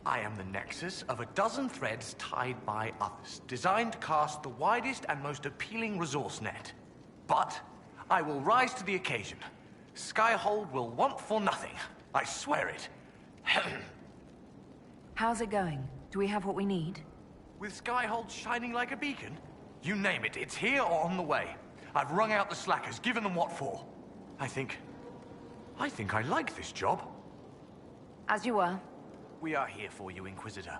I am the nexus of a dozen threads tied by others, designed to cast the widest and most appealing resource net. But I will rise to the occasion. Skyhold will want for nothing. I swear it. How's it going? Do we have what we need? With Skyhold shining like a beacon? You name it, it's here or on the way. I've wrung out the slackers, given them what for. I think I like this job. As you were. We are here for you, Inquisitor.